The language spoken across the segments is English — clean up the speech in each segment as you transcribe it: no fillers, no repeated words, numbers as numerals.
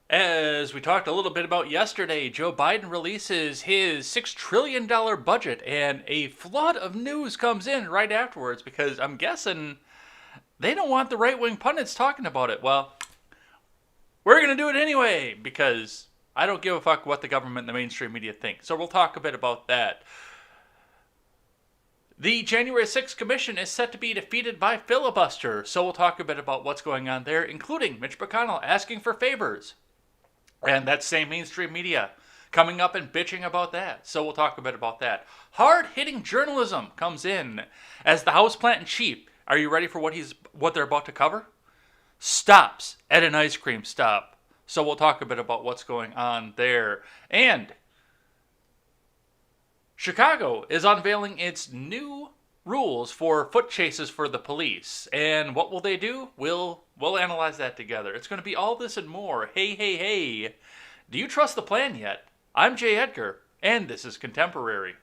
As we talked a little bit about yesterday, Joe Biden releases his $6 trillion budget, and a flood of news comes in right afterwards because I'm guessing they don't want the right-wing pundits talking about it. Well, we're going to do it anyway because I don't give a fuck what the government and the mainstream media think. So we'll talk a bit about that. The January 6th commission is set to be defeated by filibuster, so we'll talk a bit about what's going on there, including Mitch McConnell asking for favors. And that same mainstream media coming up and bitching about that. So we'll talk a bit about that. Hard-hitting journalism comes in as the House Plant-in-Chief. Are you ready for what they're about to cover? Stops at an ice cream stop. So we'll talk a bit about what's going on there. And Chicago is unveiling its new rules for foot chases for the police. And what will they do? We'll analyze that together. It's going to be all this and more. Hey, hey, hey. Do you trust the plan yet? I'm Jay Edgar, and this is Contemporary.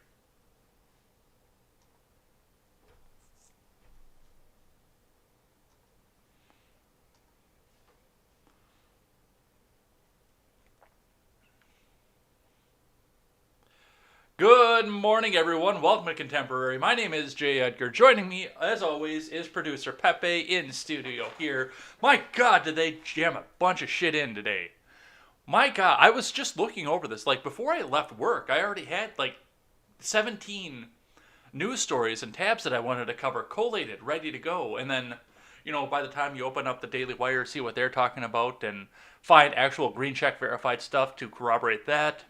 Good morning, everyone. Welcome to Contemporary. My name is Jay Edgar. Joining me, as always, is producer Pepe in studio here. My God, did they jam a bunch of shit in today. My God, I was just looking over this. Like, before I left work, I already had, 17 news stories and tabs that I wanted to cover, collated, ready to go. And then, by the time you open up the Daily Wire, see what they're talking about, and find actual green check verified stuff to corroborate that,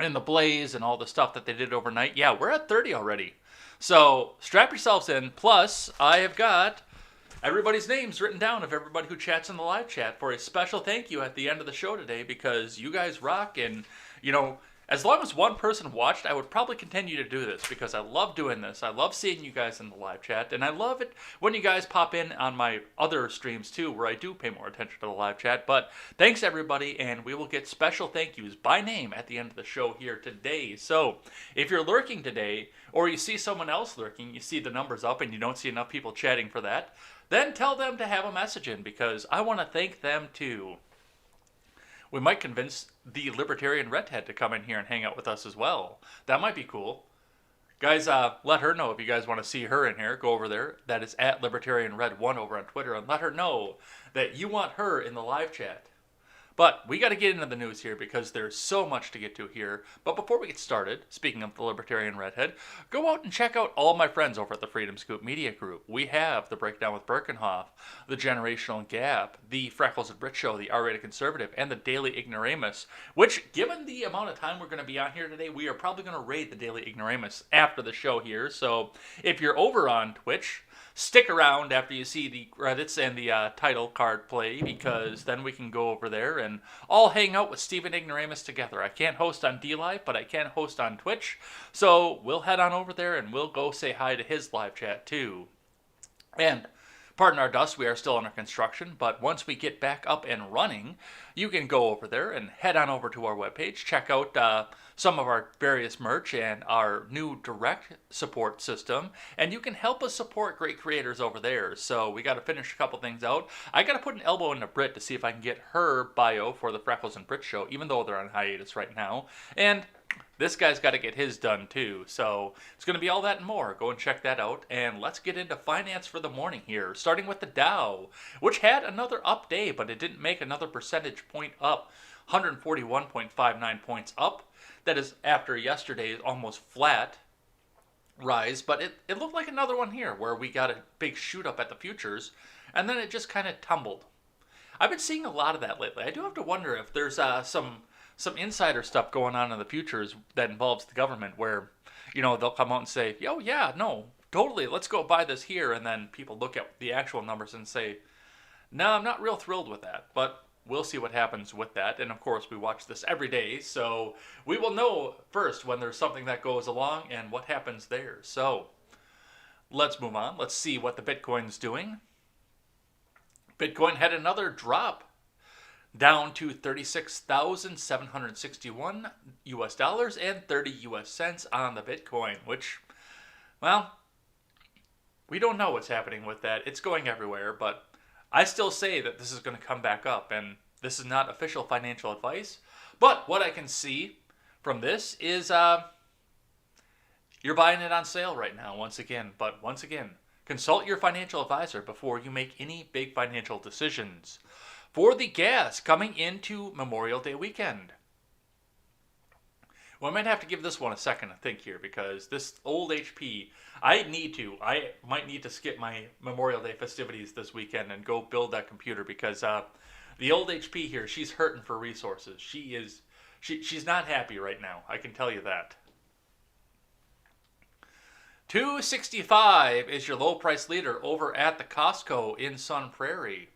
and the Blaze and all the stuff that they did overnight. Yeah, we're at 30 already. So strap yourselves in. Plus, I have got everybody's names written down of everybody who chats in the live chat for a special thank you at the end of the show today because you guys rock. And, As long as one person watched, I would probably continue to do this because I love doing this. I love seeing you guys in the live chat, and I love it when you guys pop in on my other streams too, where I do pay more attention to the live chat. But thanks everybody, and we will get special thank yous by name at the end of the show here today. So if you're lurking today, or you see someone else lurking, you see the numbers up and you don't see enough people chatting for that, then tell them to have a message in because I want to thank them too. We might convince the Libertarian Redhead to come in here and hang out with us as well. That might be cool. Guys, let her know if you guys want to see her in here. Go over there. That is at LibertarianRed1 over on Twitter. And let her know that you want her in the live chat. But we got to get into the news here because there's so much to get to here. But before we get started, speaking of the Libertarian Redhead, go out and check out all my friends over at the Freedom Scoop Media Group. We have The Breakdown with Birkenhoff, The Generational Gap, The Freckles and Brit Show, The R-Rated Conservative, and The Daily Ignoramus, which, given the amount of time we're going to be on here today, we are probably going to raid The Daily Ignoramus after the show here. So if you're over on Twitch, stick around after you see the credits and the title card play because then we can go over there and all hang out with Stephen Ignoramus together. I can't host on DLive, but I can host on Twitch. So we'll head on over there and we'll go say hi to his live chat too. And pardon our dust, we are still under construction, but once we get back up and running, you can go over there and head on over to our webpage, check out some of our various merch and our new direct support system, and you can help us support great creators over there. So we got to finish a couple things out. I got to put an elbow into Brit to see if I can get her bio for the Freckles and Brit show, even though they're on hiatus right now. And this guy's got to get his done too. So it's going to be all that and more. Go and check that out. And let's get into finance for the morning here, starting with the Dow, which had another up day, but it didn't make another percentage point up. 141.59 points up. That is after yesterday's almost flat rise, but it looked like another one here where we got a big shoot up at the futures, and then it just kind of tumbled. I've been seeing a lot of that lately. I do have to wonder if there's some insider stuff going on in the futures that involves the government where, you know, they'll come out and say, oh yeah, no, totally, let's go buy this here, and then people look at the actual numbers and say, no, I'm not real thrilled with that, but we'll see what happens with that. And of course, we watch this every day, so we will know first when there's something that goes along and what happens there. So let's move on. Let's see what the Bitcoin's doing. Bitcoin had another drop down to $36,761 US dollars and 30 US cents on the Bitcoin, which, well, we don't know what's happening with that. It's going everywhere, but I still say that this is going to come back up, and this is not official financial advice. But what I can see from this is you're buying it on sale right now once again. But once again, consult your financial advisor before you make any big financial decisions. For the gas coming into Memorial Day weekend. Well, I might have to give this one a second to think here because this old HP, I might need to skip my Memorial Day festivities this weekend and go build that computer because the old HP here, she's hurting for resources. She's not happy right now. I can tell you that. 265 is your low price leader over at the Costco in Sun Prairie.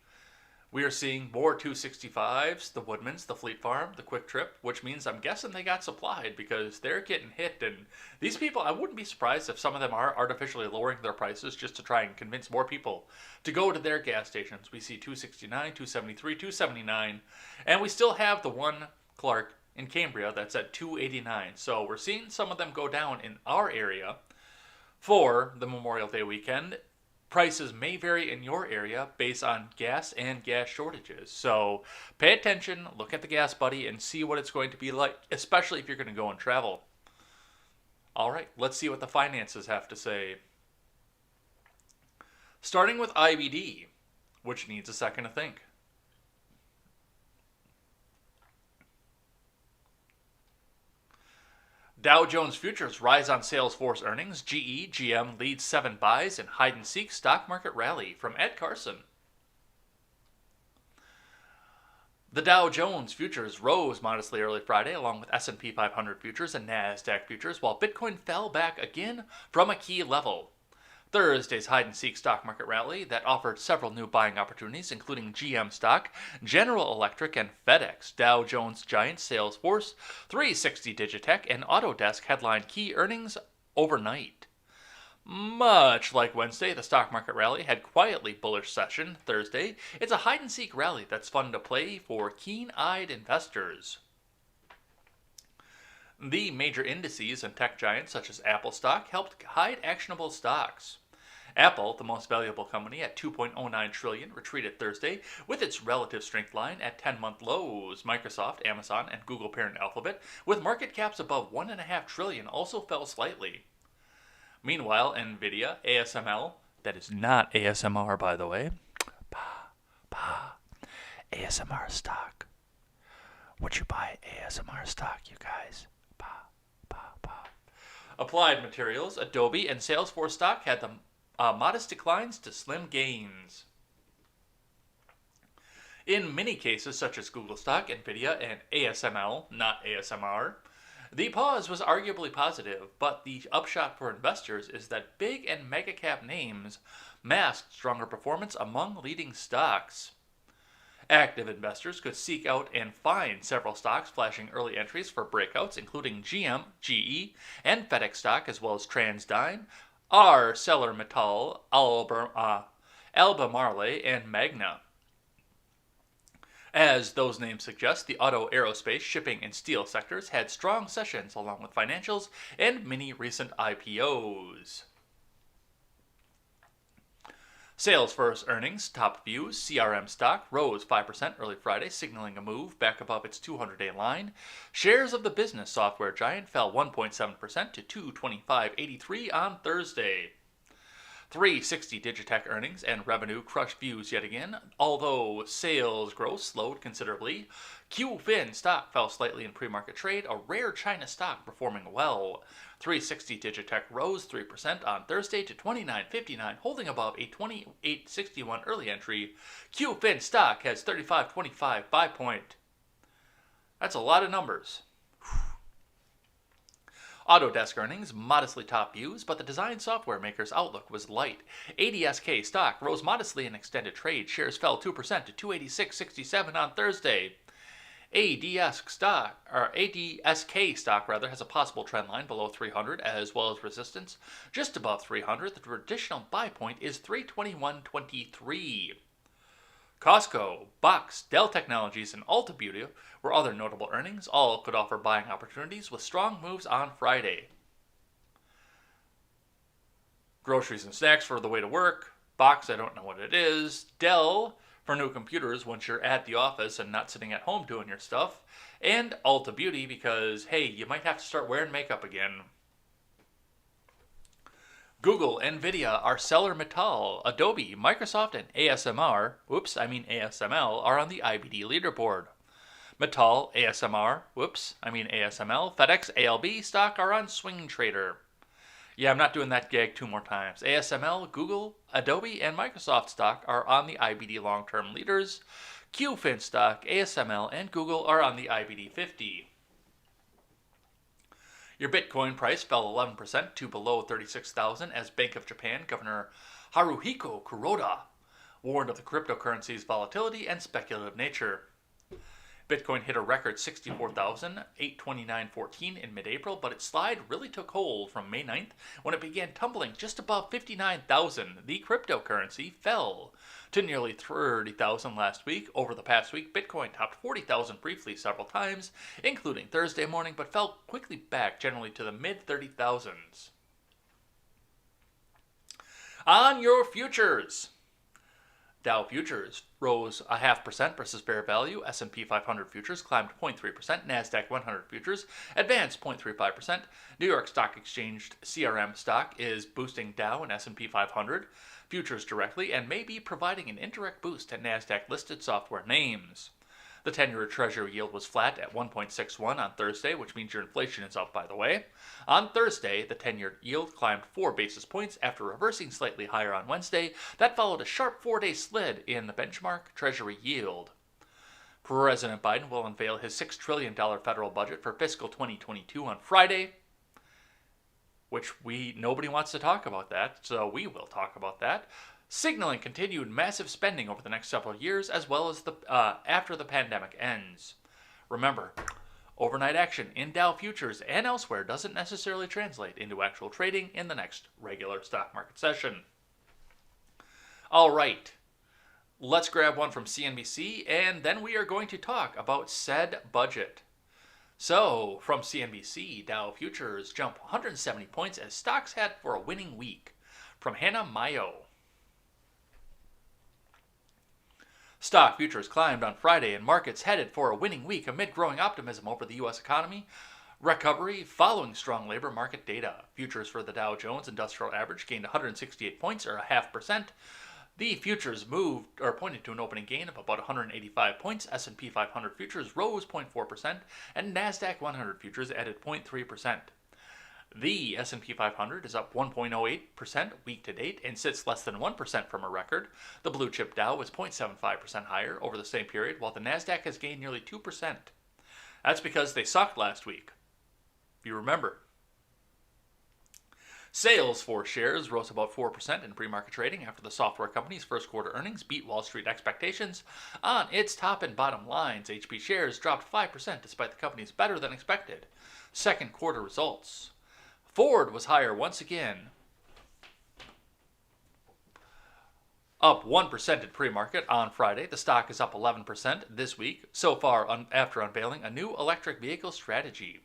We are seeing more 265s, the Woodmans, the Fleet Farm, the Quick Trip, which means I'm guessing they got supplied because they're getting hit. And these people, I wouldn't be surprised if some of them are artificially lowering their prices just to try and convince more people to go to their gas stations. We see 269, 273, 279, and we still have the one Clark in Cambria that's at 289. So we're seeing some of them go down in our area for the Memorial Day weekend. Prices may vary in your area based on gas and gas shortages. So pay attention, look at the Gas Buddy, and see what it's going to be like, especially if you're going to go and travel. All right, let's see what the finances have to say. Starting with IBD, which needs a second to think. Dow Jones Futures rise on Salesforce earnings. GE, GM leads 7 buys in hide-and-seek stock market rally. From Ed Carson. The Dow Jones Futures rose modestly early Friday, along with S&P 500 Futures and NASDAQ Futures, while Bitcoin fell back again from a key level. Thursday's hide-and-seek stock market rally that offered several new buying opportunities, including GM stock, General Electric, and FedEx. Dow Jones Giant, Salesforce, 360 Digitech, and Autodesk headlined key earnings overnight. Much like Wednesday, the stock market rally had quietly bullish session. Thursday, it's a hide-and-seek rally that's fun to play for keen-eyed investors. The major indices and tech giants such as Apple stock helped hide actionable stocks. Apple, the most valuable company at $2.09 trillion, retreated Thursday with its relative strength line at 10-month lows. Microsoft, Amazon, and Google parent Alphabet, with market caps above $1.5 trillion, also fell slightly. Meanwhile, Nvidia, ASML, that is not ASMR by the way, ASMR stock. Would you buy ASMR stock, you guys? Applied Materials, Adobe, and Salesforce stock had the modest declines to slim gains. In many cases, such as Google stock, Nvidia, and ASML, not ASMR, the pause was arguably positive, but the upshot for investors is that big and mega cap names masked stronger performance among leading stocks. Active investors could seek out and find several stocks flashing early entries for breakouts, including GM, GE, and FedEx stock, as well as TransDigm, ArcelorMittal, Albemarle, and Magna. As those names suggest, the auto, aerospace, shipping, and steel sectors had strong sessions along with financials and many recent IPOs. Salesforce earnings, top views, CRM stock rose 5% early Friday, signaling a move back above its 200-day line. Shares of the business software giant fell 1.7% to $225.83 on Thursday. 360 Digitech earnings and revenue crushed views yet again, although sales growth slowed considerably. QFIN stock fell slightly in pre-market trade, a rare China stock performing well. 360 Digitech rose 3% on Thursday to $29.59, holding above a $28.61 early entry. QFIN stock has 35.25 buy point. That's a lot of numbers. Autodesk earnings modestly top views, but the design software maker's outlook was light. ADSK stock rose modestly in extended trade. Shares fell 2% to $286.67 on Thursday. ADSK stock has a possible trend line below 300 as well as resistance just above 300. The traditional buy point is 321.23. Costco, Box, Dell Technologies, and Ulta Beauty were other notable earnings. All could offer buying opportunities with strong moves on Friday. Groceries and snacks for the way to work. Box, I don't know what it is. Dell, for new computers once you're at the office and not sitting at home doing your stuff. And Ulta Beauty because, hey, you might have to start wearing makeup again. Google, Nvidia, ArcelorMittal, Adobe, Microsoft, and ASML are on the IBD leaderboard. ASML, FedEx, ALB stock are on Swing Trader. Yeah, I'm not doing that gag 2 more times. ASML, Google, Adobe, and Microsoft stock are on the IBD long-term leaders. QFIN stock, ASML, and Google are on the IBD 50. Your Bitcoin price fell 11% to below 36,000 as Bank of Japan Governor Haruhiko Kuroda warned of the cryptocurrency's volatility and speculative nature. Bitcoin hit a record 64,829.14 in mid-April, but its slide really took hold from May 9th when it began tumbling just above 59,000. The cryptocurrency fell to nearly 30,000 last week. Over the past week, Bitcoin topped 40,000 briefly several times, including Thursday morning, but fell quickly back generally to the mid-30,000s. On your futures. Dow futures rose 0.5% versus fair value. S&P 500 futures climbed 0.3%. NASDAQ 100 futures advanced 0.35%. New York Stock Exchange CRM stock is boosting Dow and S&P 500 futures directly and may be providing an indirect boost to NASDAQ-listed software names. The 10-year Treasury yield was flat at 1.61 on Thursday, which means your inflation is up, by the way. On Thursday, the 10-year yield climbed 4 basis points after reversing slightly higher on Wednesday. That followed a sharp 4-day slid in the benchmark Treasury yield. President Biden will unveil his $6 trillion federal budget for fiscal 2022 on Friday, which nobody wants to talk about that, so we will talk about that, signaling continued massive spending over the next several years, as well as after the pandemic ends. Remember, overnight action in Dow futures and elsewhere doesn't necessarily translate into actual trading in the next regular stock market session. All right, let's grab one from CNBC, and then we are going to talk about said budget. So, from CNBC, Dow futures jump 170 points as stocks head for a winning week. From Hannah Mayo. Stock futures climbed on Friday and markets headed for a winning week amid growing optimism over the U.S. economy recovery following strong labor market data. Futures for the Dow Jones Industrial Average gained 168 points, or 0.5%. The futures pointed to an opening gain of about 185 points. S&P 500 futures rose 0.4%, and NASDAQ 100 futures added 0.3%. The S&P 500 is up 1.08% week to date and sits less than 1% from a record. The blue chip Dow is 0.75% higher over the same period, while the NASDAQ has gained nearly 2%. That's because they sucked last week. If you remember. Salesforce shares rose about 4% in pre-market trading after the software company's first quarter earnings beat Wall Street expectations. On its top and bottom lines, HP shares dropped 5% despite the company's better than expected second quarter results. Ford was higher once again, up 1% in pre-market on Friday. The stock is up 11% this week so far after unveiling a new electric vehicle strategy.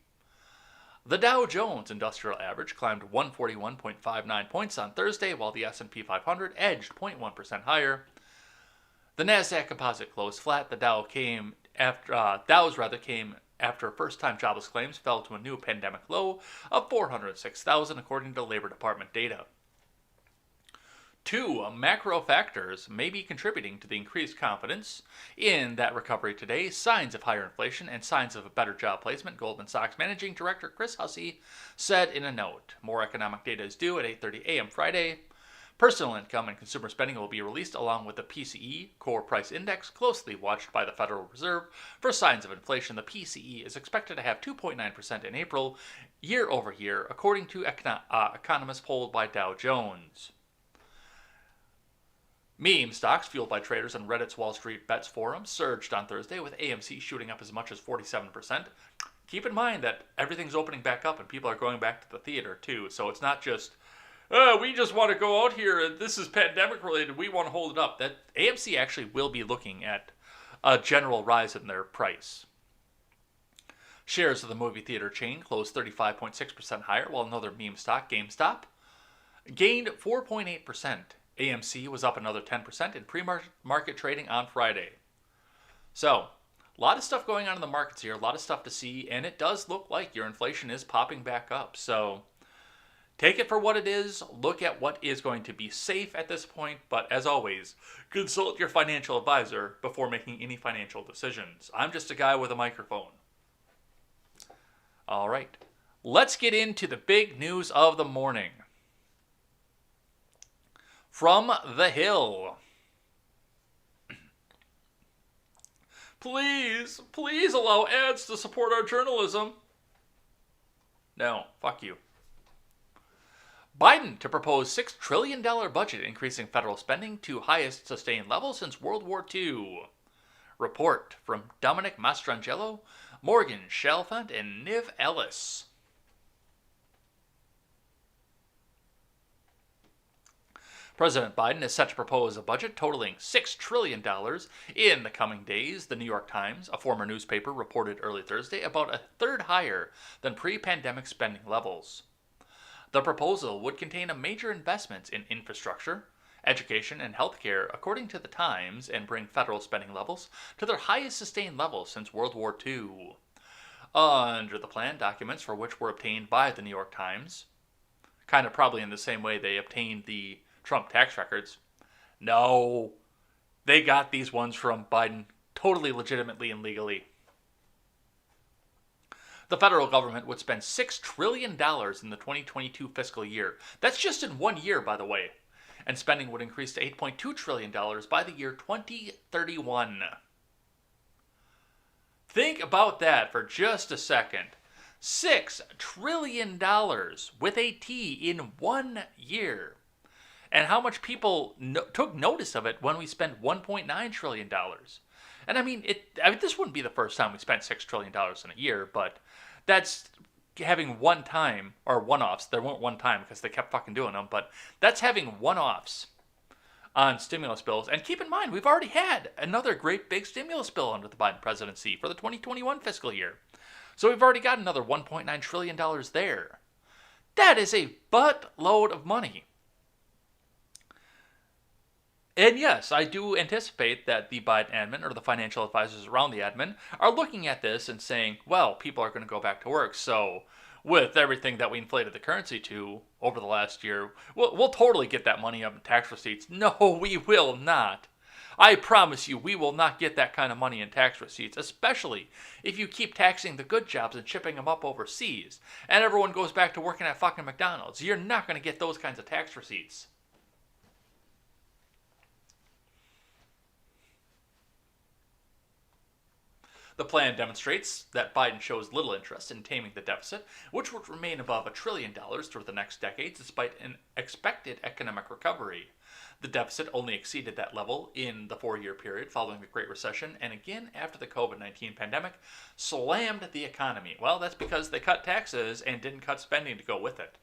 The Dow Jones Industrial Average climbed 141.59 points on Thursday, while the S&P 500 edged 0.1% higher. The NASDAQ composite closed flat. The Dow came after first-time jobless claims fell to a new pandemic low of 406,000, according to Labor Department data. Two macro factors may be contributing to the increased confidence in that recovery today: signs of higher inflation and signs of a better job placement, Goldman Sachs Managing Director Chris Hussey said in a note. More economic data is due at 8:30 a.m. Friday. Personal income and consumer spending will be released along with the PCE, Core Price Index, closely watched by the Federal Reserve for signs of inflation. The PCE is expected to have 2.9% in April, year over year, according to economists polled by Dow Jones. Meme stocks, fueled by traders on Reddit's Wall Street Bets forum, surged on Thursday, with AMC shooting up as much as 47%. Keep in mind that everything's opening back up and people are going back to the theater too, so it's not just, we just want to go out here and this is pandemic related, we want to hold it up. That AMC actually will be looking at a general rise in their price. Shares of the movie theater chain closed 35.6% higher, while another meme stock, GameStop, gained 4.8%. AMC was up another 10% in pre-market trading on Friday. So, a lot of stuff going on in the markets here, a lot of stuff to see, and it does look like your inflation is popping back up. So, take it for what it is, look at what is going to be safe at this point, but as always, consult your financial advisor before making any financial decisions. I'm just a guy with a microphone. All right, let's get into the big news of the morning. From The Hill. Please allow ads to support our journalism. No, fuck you. Biden to propose $6 trillion budget, increasing federal spending to highest sustained level since World War II. Report from Dominic Mastrangelo, Morgan Chalfant, and Niv Ellis. President Biden is set to propose a budget totaling $6 trillion in the coming days. The New York Times, a former newspaper, reported early Thursday, about a third higher than pre-pandemic spending levels. The proposal would contain a major investments in infrastructure, education, and healthcare, according to the Times, and bring federal spending levels to their highest sustained levels since World War II. Under the plan, documents for which were obtained by the New York Times, kind of probably in the same way they obtained the Trump tax records. No, they got these ones from Biden totally legitimately and legally. The federal government would spend $6 trillion in the 2022 fiscal year. That's just in 1 year, by the way. And spending would increase to $8.2 trillion by the year 2031. Think about that for just a second. $6 trillion with a T in 1 year. And how much people took notice of it when we spent $1.9 trillion. And I mean, this wouldn't be the first time we spent $6 trillion in a year, but that's having one time, or one-offs. There weren't one time because they kept fucking doing them, but that's having one-offs on stimulus bills. And keep in mind, we've already had another great big stimulus bill under the Biden presidency for the 2021 fiscal year. So we've already got another $1.9 trillion there. That is a buttload of money. And yes, I do anticipate that the Biden admin, or the financial advisors around the admin, are looking at this and saying, well, people are going to go back to work, so with everything that we inflated the currency to over the last year, we'll totally get that money up in tax receipts. No, we will not. I promise you, we will not get that kind of money in tax receipts, especially if you keep taxing the good jobs and shipping them up overseas, and everyone goes back to working at fucking McDonald's. You're not going to get those kinds of tax receipts. The plan demonstrates that Biden shows little interest in taming the deficit, which would remain above $1 trillion through the next decade despite an expected economic recovery. The deficit only exceeded that level in the 4-year period following the Great Recession, and again after the COVID-19 pandemic slammed the economy. Well, that's because they cut taxes and didn't cut spending to go with it.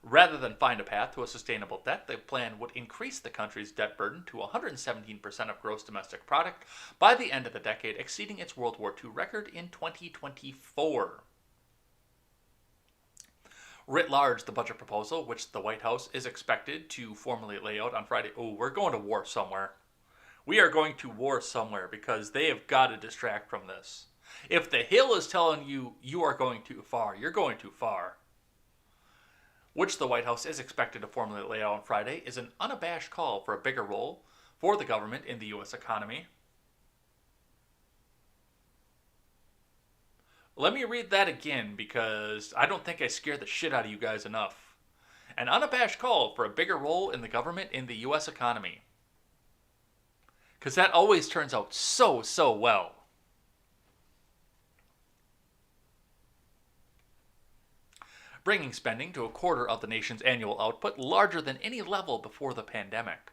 Rather than find a path to a sustainable debt, the plan would increase the country's debt burden to 117% of gross domestic product by the end of the decade, exceeding its World War II record in 2024. Writ large, the budget proposal, which the White House is expected to formally lay out on Friday. Oh, we're going to war somewhere. We are going to war somewhere because they have got to distract from this. If the Hill is telling you you are going too far, you're going too far. Which the White House is expected to formally lay out on Friday, is an unabashed call for a bigger role for the government in the U.S. economy. Let me read that again because I don't think I scared the shit out of you guys enough. An unabashed call for a bigger role in the government in the U.S. economy. Because that always turns out so well. Bringing spending to a quarter of the nation's annual output, larger than any level before the pandemic.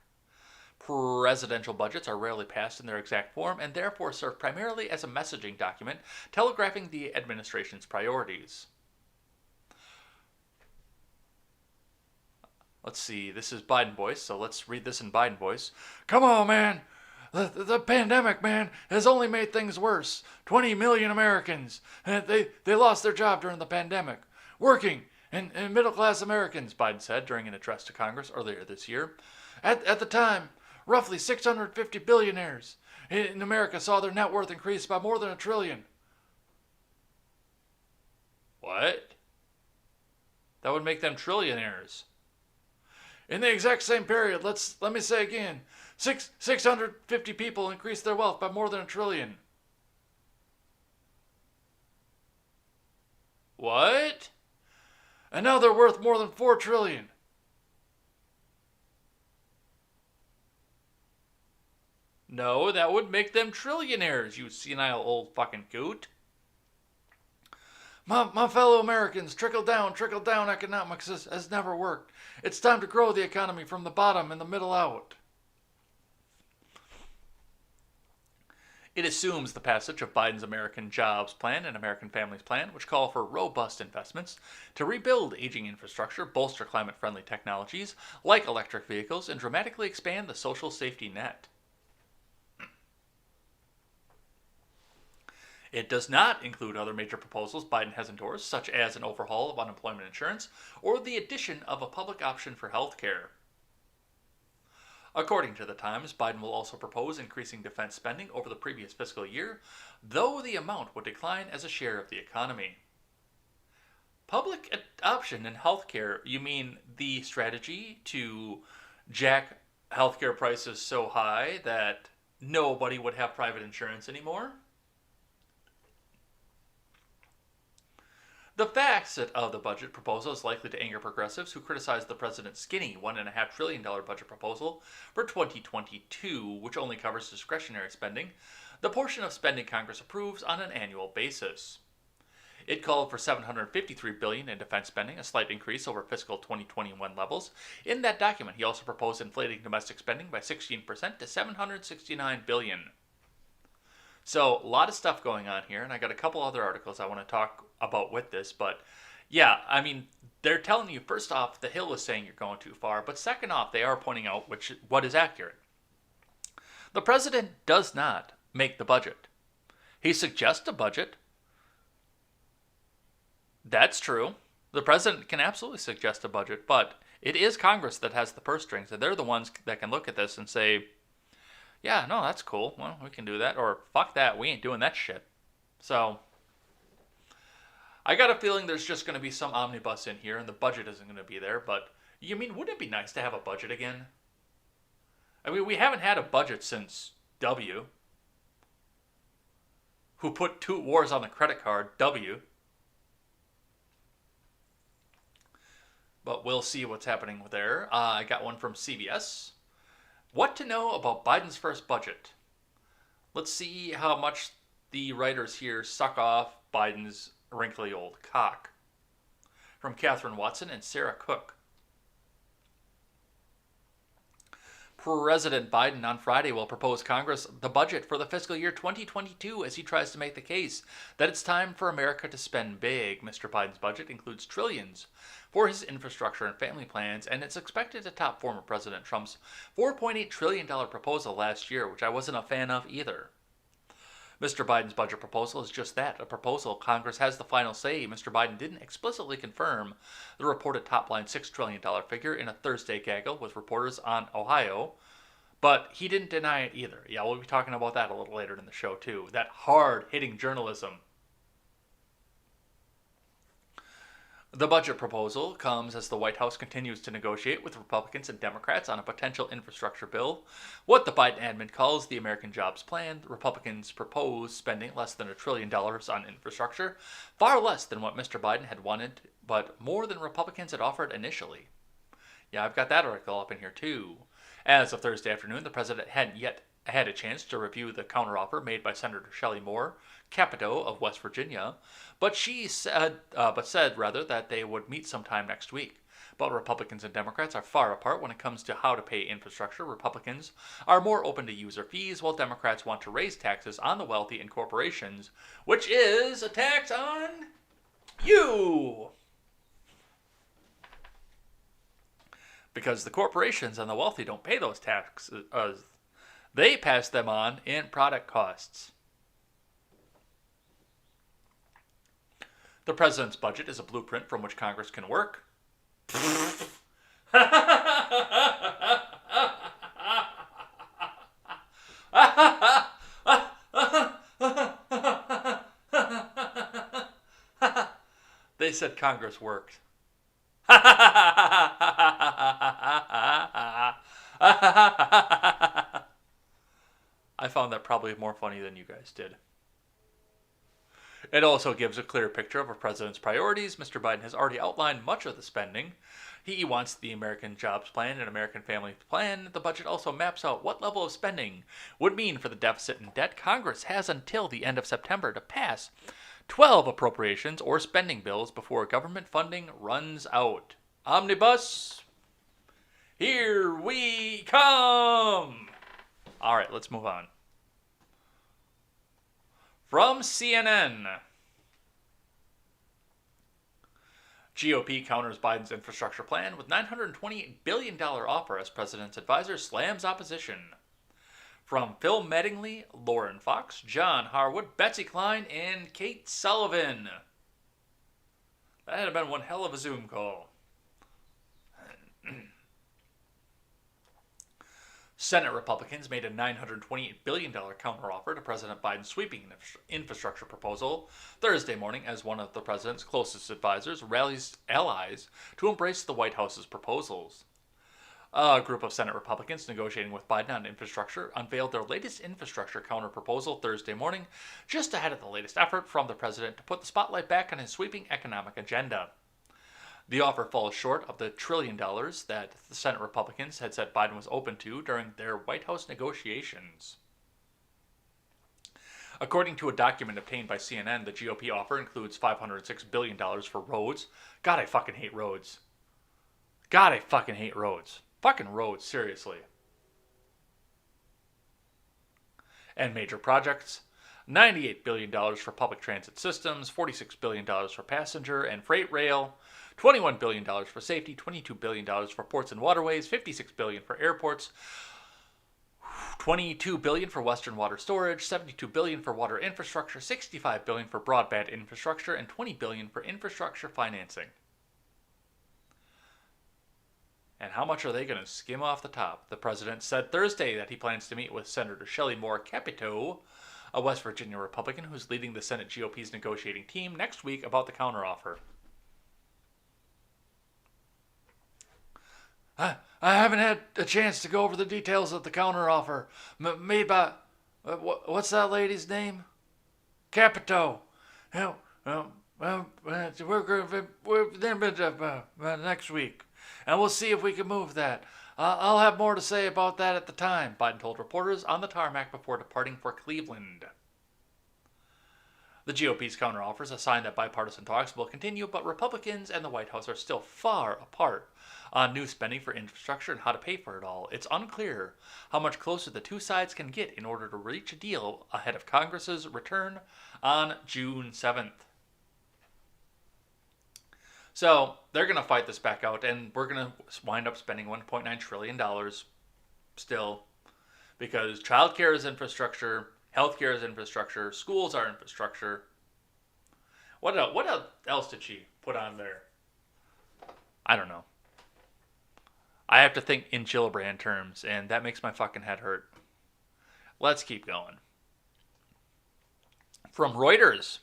Presidential budgets are rarely passed in their exact form and therefore serve primarily as a messaging document telegraphing the administration's priorities. Let's see, this is Biden voice, so let's read this in Biden voice. Come on, man! The pandemic, man, has only made things worse. 20 million Americans, they lost their job during the pandemic. Working and middle-class Americans, Biden said during an address to Congress earlier this year. At the time, roughly 650 billionaires in America saw their net worth increase by more than $1 trillion. What? That would make them trillionaires. In the exact same period, let me say again, 650 people increased their wealth by more than $1 trillion. What? And now they're worth more than $4 trillion. No, that would make them trillionaires, you senile old fucking coot. My fellow Americans, trickle down economics has never worked. It's time to grow the economy from the bottom and the middle out. It assumes the passage of Biden's American Jobs Plan and American Families Plan, which call for robust investments to rebuild aging infrastructure, bolster climate-friendly technologies like electric vehicles, and dramatically expand the social safety net. It does not include other major proposals Biden has endorsed, such as an overhaul of unemployment insurance or the addition of a public option for health care. According to the Times, Biden will also propose increasing defense spending over the previous fiscal year, though the amount would decline as a share of the economy. Public option in healthcare, you mean the strategy to jack healthcare prices so high that nobody would have private insurance anymore? The facet of the budget proposal is likely to anger progressives who criticize the president's skinny $1.5 trillion budget proposal for 2022, which only covers discretionary spending, the portion of spending Congress approves on an annual basis. It called for $753 billion in defense spending, a slight increase over fiscal 2021 levels. In that document, he also proposed inflating domestic spending by 16% to $769 billion. So, a lot of stuff going on here, and I got a couple other articles I want to talk about with this, but yeah, I mean, they're telling you, first off, the Hill is saying you're going too far, but second off, they are pointing out what is accurate. The president does not make the budget. He suggests a budget. That's true. The president can absolutely suggest a budget, but it is Congress that has the purse strings, and they're the ones that can look at this and say, yeah, no, that's cool. Well, we can do that. Or, fuck that, we ain't doing that shit. So, I got a feeling there's just going to be some omnibus in here, and the budget isn't going to be there, but, you mean, wouldn't it be nice to have a budget again? I mean, we haven't had a budget since W, who put 2 wars on the credit card, W. But we'll see what's happening there. I got one from CBS. What to know about Biden's first budget? Let's see how much the writers here suck off Biden's wrinkly old cock. From Catherine Watson and Sarah Cook. President Biden on Friday will propose Congress the budget for the fiscal year 2022 as he tries to make the case that it's time for America to spend big. Mr. Biden's budget includes trillions for his infrastructure and family plans, and it's expected to top former President Trump's $4.8 trillion proposal last year, which I wasn't a fan of either. Mr. Biden's budget proposal is just that, a proposal. Congress has the final say. Mr. Biden didn't explicitly confirm the reported top-line $6 trillion figure in a Thursday gaggle with reporters on Ohio, but he didn't deny it either. Yeah, we'll be talking about that a little later in the show, too. That hard-hitting journalism. The budget proposal comes as the White House continues to negotiate with Republicans and Democrats on a potential infrastructure bill. What the Biden admin calls the American Jobs Plan, the Republicans propose spending less than $1 trillion on infrastructure, far less than what Mr. Biden had wanted, but more than Republicans had offered initially. Yeah, I've got that article up in here too. As of Thursday afternoon, the president hadn't yet had a chance to review the counteroffer made by Senator Shelley Moore, Capito of West Virginia, but said that they would meet sometime next week. But Republicans and Democrats are far apart when it comes to how to pay infrastructure. Republicans are more open to user fees, while Democrats want to raise taxes on the wealthy and corporations, which is a tax on you. Because the corporations and the wealthy don't pay those taxes. They pass them on in product costs. The president's budget is a blueprint from which Congress can work. They said Congress worked. I found that probably more funny than you guys did. It also gives a clear picture of a president's priorities. Mr. Biden has already outlined much of the spending. He wants the American Jobs Plan and American Family Plan. The budget also maps out what level of spending would mean for the deficit and debt. Congress has until the end of September to pass 12 appropriations or spending bills before government funding runs out. Omnibus, here we come! All right, let's move on. From CNN, GOP counters Biden's infrastructure plan with $928 billion offer as president's advisor slams opposition. From Phil Mattingly, Lauren Fox, John Harwood, Betsy Klein, and Kate Sullivan. That had been one hell of a Zoom call. Senate Republicans made a $928 billion counteroffer to President Biden's sweeping infrastructure proposal Thursday morning as one of the president's closest advisors rallies allies to embrace the White House's proposals. A group of Senate Republicans negotiating with Biden on infrastructure unveiled their latest infrastructure counterproposal Thursday morning, just ahead of the latest effort from the president to put the spotlight back on his sweeping economic agenda. The offer falls short of the $1 trillion that the Senate Republicans had said Biden was open to during their White House negotiations. According to a document obtained by CNN, the GOP offer includes $506 billion for roads. God, I fucking hate roads. God, I fucking hate roads. Fucking roads, seriously. And major projects. $98 billion for public transit systems, $46 billion for passenger and freight rail, $21 billion for safety, $22 billion for ports and waterways, $56 billion for airports, $22 billion for Western water storage, $72 billion for water infrastructure, $65 billion for broadband infrastructure, and $20 billion for infrastructure financing. And how much are they going to skim off the top? The president said Thursday that he plans to meet with Senator Shelley Moore Capito, a West Virginia Republican who's leading the Senate GOP's negotiating team, next week about the counteroffer. I haven't had a chance to go over the details of the counteroffer made by, what's that lady's name? Capito. We're next week, and we'll see if we can move that. I'll have more to say about that at the time, Biden told reporters on the tarmac before departing for Cleveland. The GOP's counteroffers, a sign that bipartisan talks will continue, but Republicans and the White House are still far apart on new spending for infrastructure and how to pay for it all. It's unclear how much closer the two sides can get in order to reach a deal ahead of Congress's return on June 7th. So they're going to fight this back out, and we're going to wind up spending $1.9 trillion still, because childcare is infrastructure, healthcare is infrastructure, schools are infrastructure. What else did she put on there? I don't know. I have to think in Gillibrand terms, and that makes my fucking head hurt. Let's keep going. From Reuters.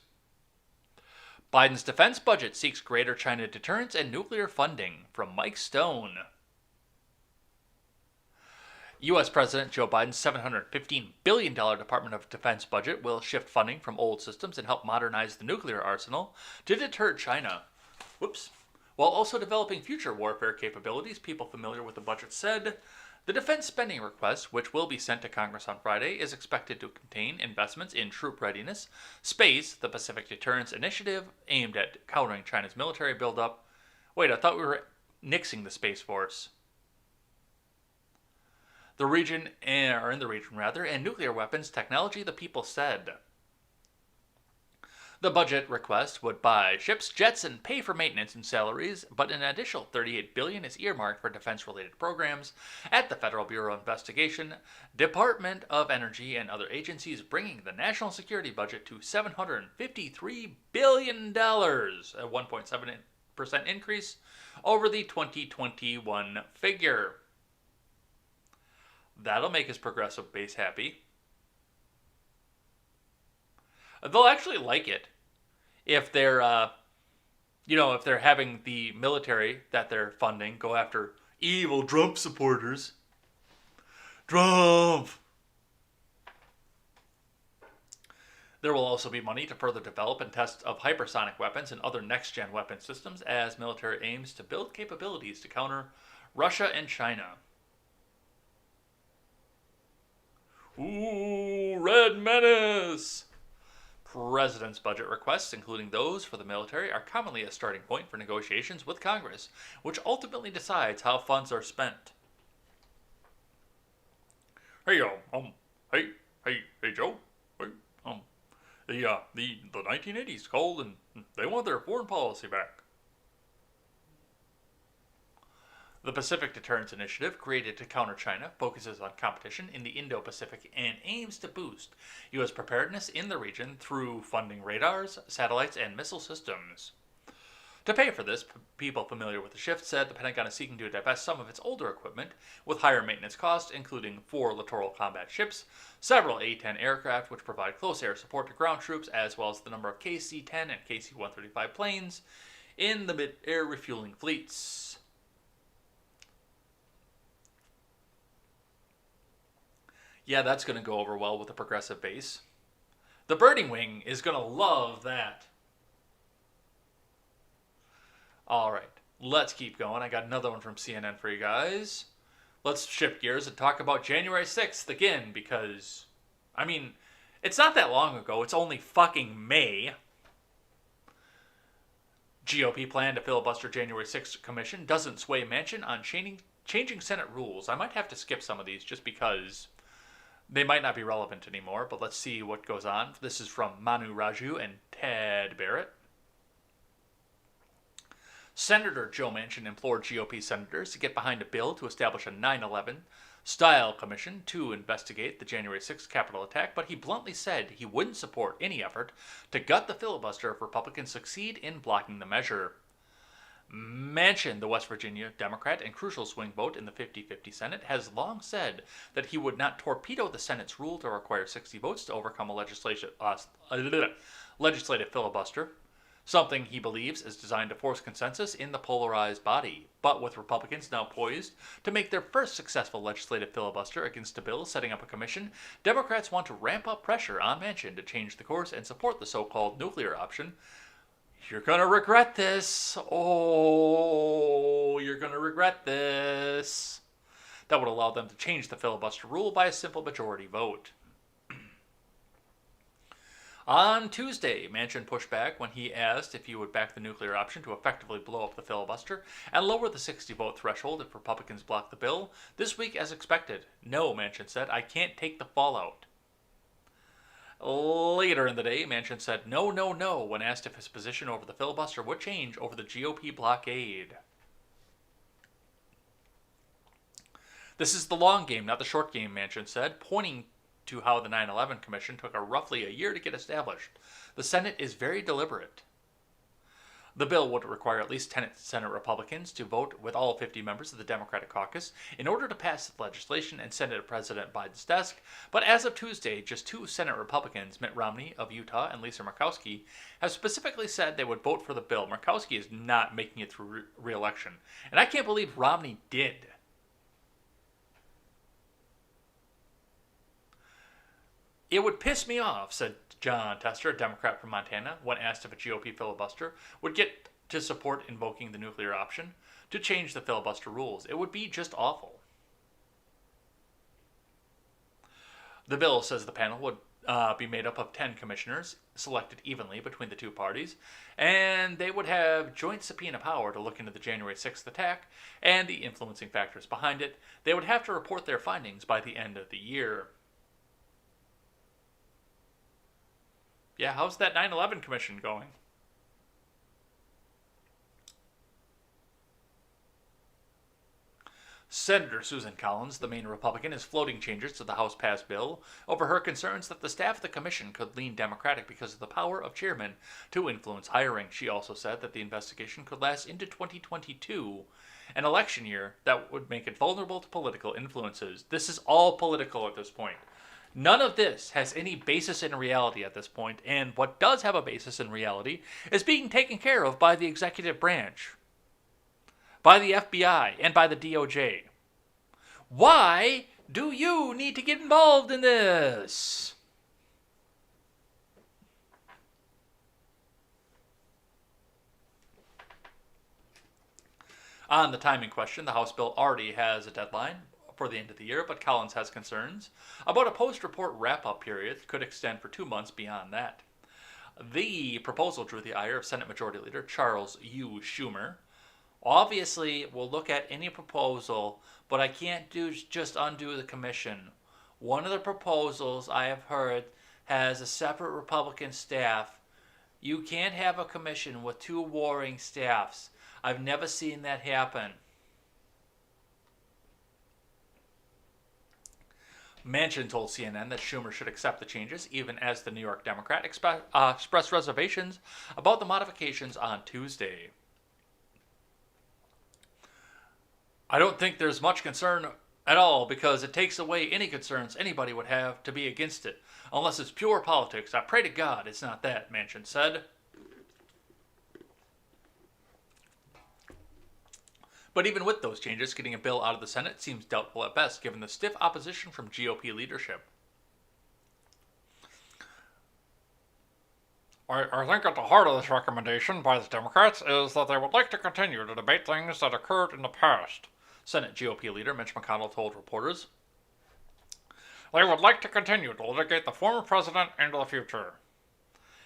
Biden's defense budget seeks greater China deterrence and nuclear funding, from Mike Stone. U.S. President Joe Biden's $715 billion Department of Defense budget will shift funding from old systems and help modernize the nuclear arsenal to deter China. While also developing future warfare capabilities, people familiar with the budget said the defense spending request, which will be sent to Congress on Friday, is expected to contain investments in troop readiness, space, the Pacific Deterrence Initiative, aimed at countering China's military buildup. Wait, I thought we were nixing the Space Force. In the region, and nuclear weapons technology, the people said. The budget request would buy ships, jets, and pay for maintenance and salaries, but an additional $38 billion is earmarked for defense-related programs at the Federal Bureau of Investigation, Department of Energy, and other agencies, bringing the national security budget to $753 billion, a 1.7% increase over the 2021 figure. That'll make his progressive base happy. They'll actually like it if they're, if they're having the military that they're funding go after evil Trump supporters. Trump! There will also be money to further develop and test of hypersonic weapons and other next-gen weapon systems as military aims to build capabilities to counter Russia and China. Ooh, Red Menace! President's budget requests, including those for the military, are commonly a starting point for negotiations with Congress, which ultimately decides how funds are spent. Hey, Joe. The 1980s called and they want their foreign policy back. The Pacific Deterrence Initiative, created to counter China, focuses on competition in the Indo-Pacific and aims to boost U.S. preparedness in the region through funding radars, satellites, and missile systems. To pay for this, people familiar with the shift said the Pentagon is seeking to divest some of its older equipment with higher maintenance costs, including 4 littoral combat ships, several A-10 aircraft which provide close air support to ground troops, as well as the number of KC-10 and KC-135 planes in the mid-air refueling fleets. Yeah, that's going to go over well with the progressive base. The birding wing is going to love that. All right, let's keep going. I got another one from CNN for you guys. Let's shift gears and talk about January 6th again, because, It's not that long ago. It's only fucking May. GOP plan to filibuster January 6th commission doesn't sway Manchin on changing Senate rules. I might have to skip some of these just because they might not be relevant anymore, but let's see what goes on. This is from Manu Raju and Ted Barrett. Senator Joe Manchin implored GOP senators to get behind a bill to establish a 9/11 style commission to investigate the January 6th Capitol attack, but he bluntly said he wouldn't support any effort to gut the filibuster if Republicans succeed in blocking the measure. Manchin, the West Virginia Democrat and crucial swing vote in the 50-50 Senate, has long said that he would not torpedo the Senate's rule to require 60 votes to overcome a legislative filibuster, something he believes is designed to force consensus in the polarized body. But with Republicans now poised to make their first successful legislative filibuster against a bill setting up a commission, Democrats want to ramp up pressure on Manchin to change the course and support the so-called nuclear option. You're going to regret this. Oh, you're going to regret this. That would allow them to change the filibuster rule by a simple majority vote. On Tuesday, Manchin pushed back when he asked if he would back the nuclear option to effectively blow up the filibuster and lower the 60-vote threshold if Republicans block the bill. This week, as expected. No, Manchin said, I can't take the fallout. Later in the day, Manchin said no when asked if his position over the filibuster would change over the GOP blockade. This is the long game, not the short game, Manchin said, pointing to how the 9/11 Commission took roughly a year to get established. The Senate is very deliberate. The bill would require at least 10 Senate Republicans to vote with all 50 members of the Democratic caucus in order to pass the legislation and send it to President Biden's desk. But as of Tuesday, just 2 Senate Republicans, Mitt Romney of Utah and Lisa Murkowski, have specifically said they would vote for the bill. Murkowski is not making it through re-election. And I can't believe Romney did. It would piss me off, said John Tester, a Democrat from Montana, when asked if a GOP filibuster would get to support invoking the nuclear option to change the filibuster rules. It would be just awful. The bill says the panel would be made up of 10 commissioners, selected evenly between the two parties, and they would have joint subpoena power to look into the January 6th attack and the influencing factors behind it. They would have to report their findings by the end of the year. Yeah, how's that 9/11 commission going? Senator Susan Collins, the main Republican, is floating changes to the House-passed bill over her concerns that the staff of the commission could lean Democratic because of the power of chairmen to influence hiring. She also said that the investigation could last into 2022, an election year that would make it vulnerable to political influences. This is all political at this point. None of this has any basis in reality at this point, and what does have a basis in reality is being taken care of by the executive branch, by the FBI, and by the DOJ. Why do you need to get involved in this? On the timing question, the House bill already has a deadline for the end of the year, but Collins has concerns about a post-report wrap-up period that could extend for 2 months beyond that. The proposal drew the ire of Senate Majority Leader Charles U. Schumer. Obviously, we'll look at any proposal, but I can't just undo the commission. One of the proposals I have heard has a separate Republican staff. You can't have a commission with 2 warring staffs. I've never seen that happen. Manchin told CNN that Schumer should accept the changes, even as the New York Democrat expressed reservations about the modifications on Tuesday. I don't think there's much concern at all because it takes away any concerns anybody would have to be against it. Unless it's pure politics. I pray to God it's not that, Manchin said. But even with those changes, getting a bill out of the Senate seems doubtful at best, given the stiff opposition from GOP leadership. I think at the heart of this recommendation by the Democrats is that they would like to continue to debate things that occurred in the past, Senate GOP leader Mitch McConnell told reporters. They would like to continue to litigate the former president into the future.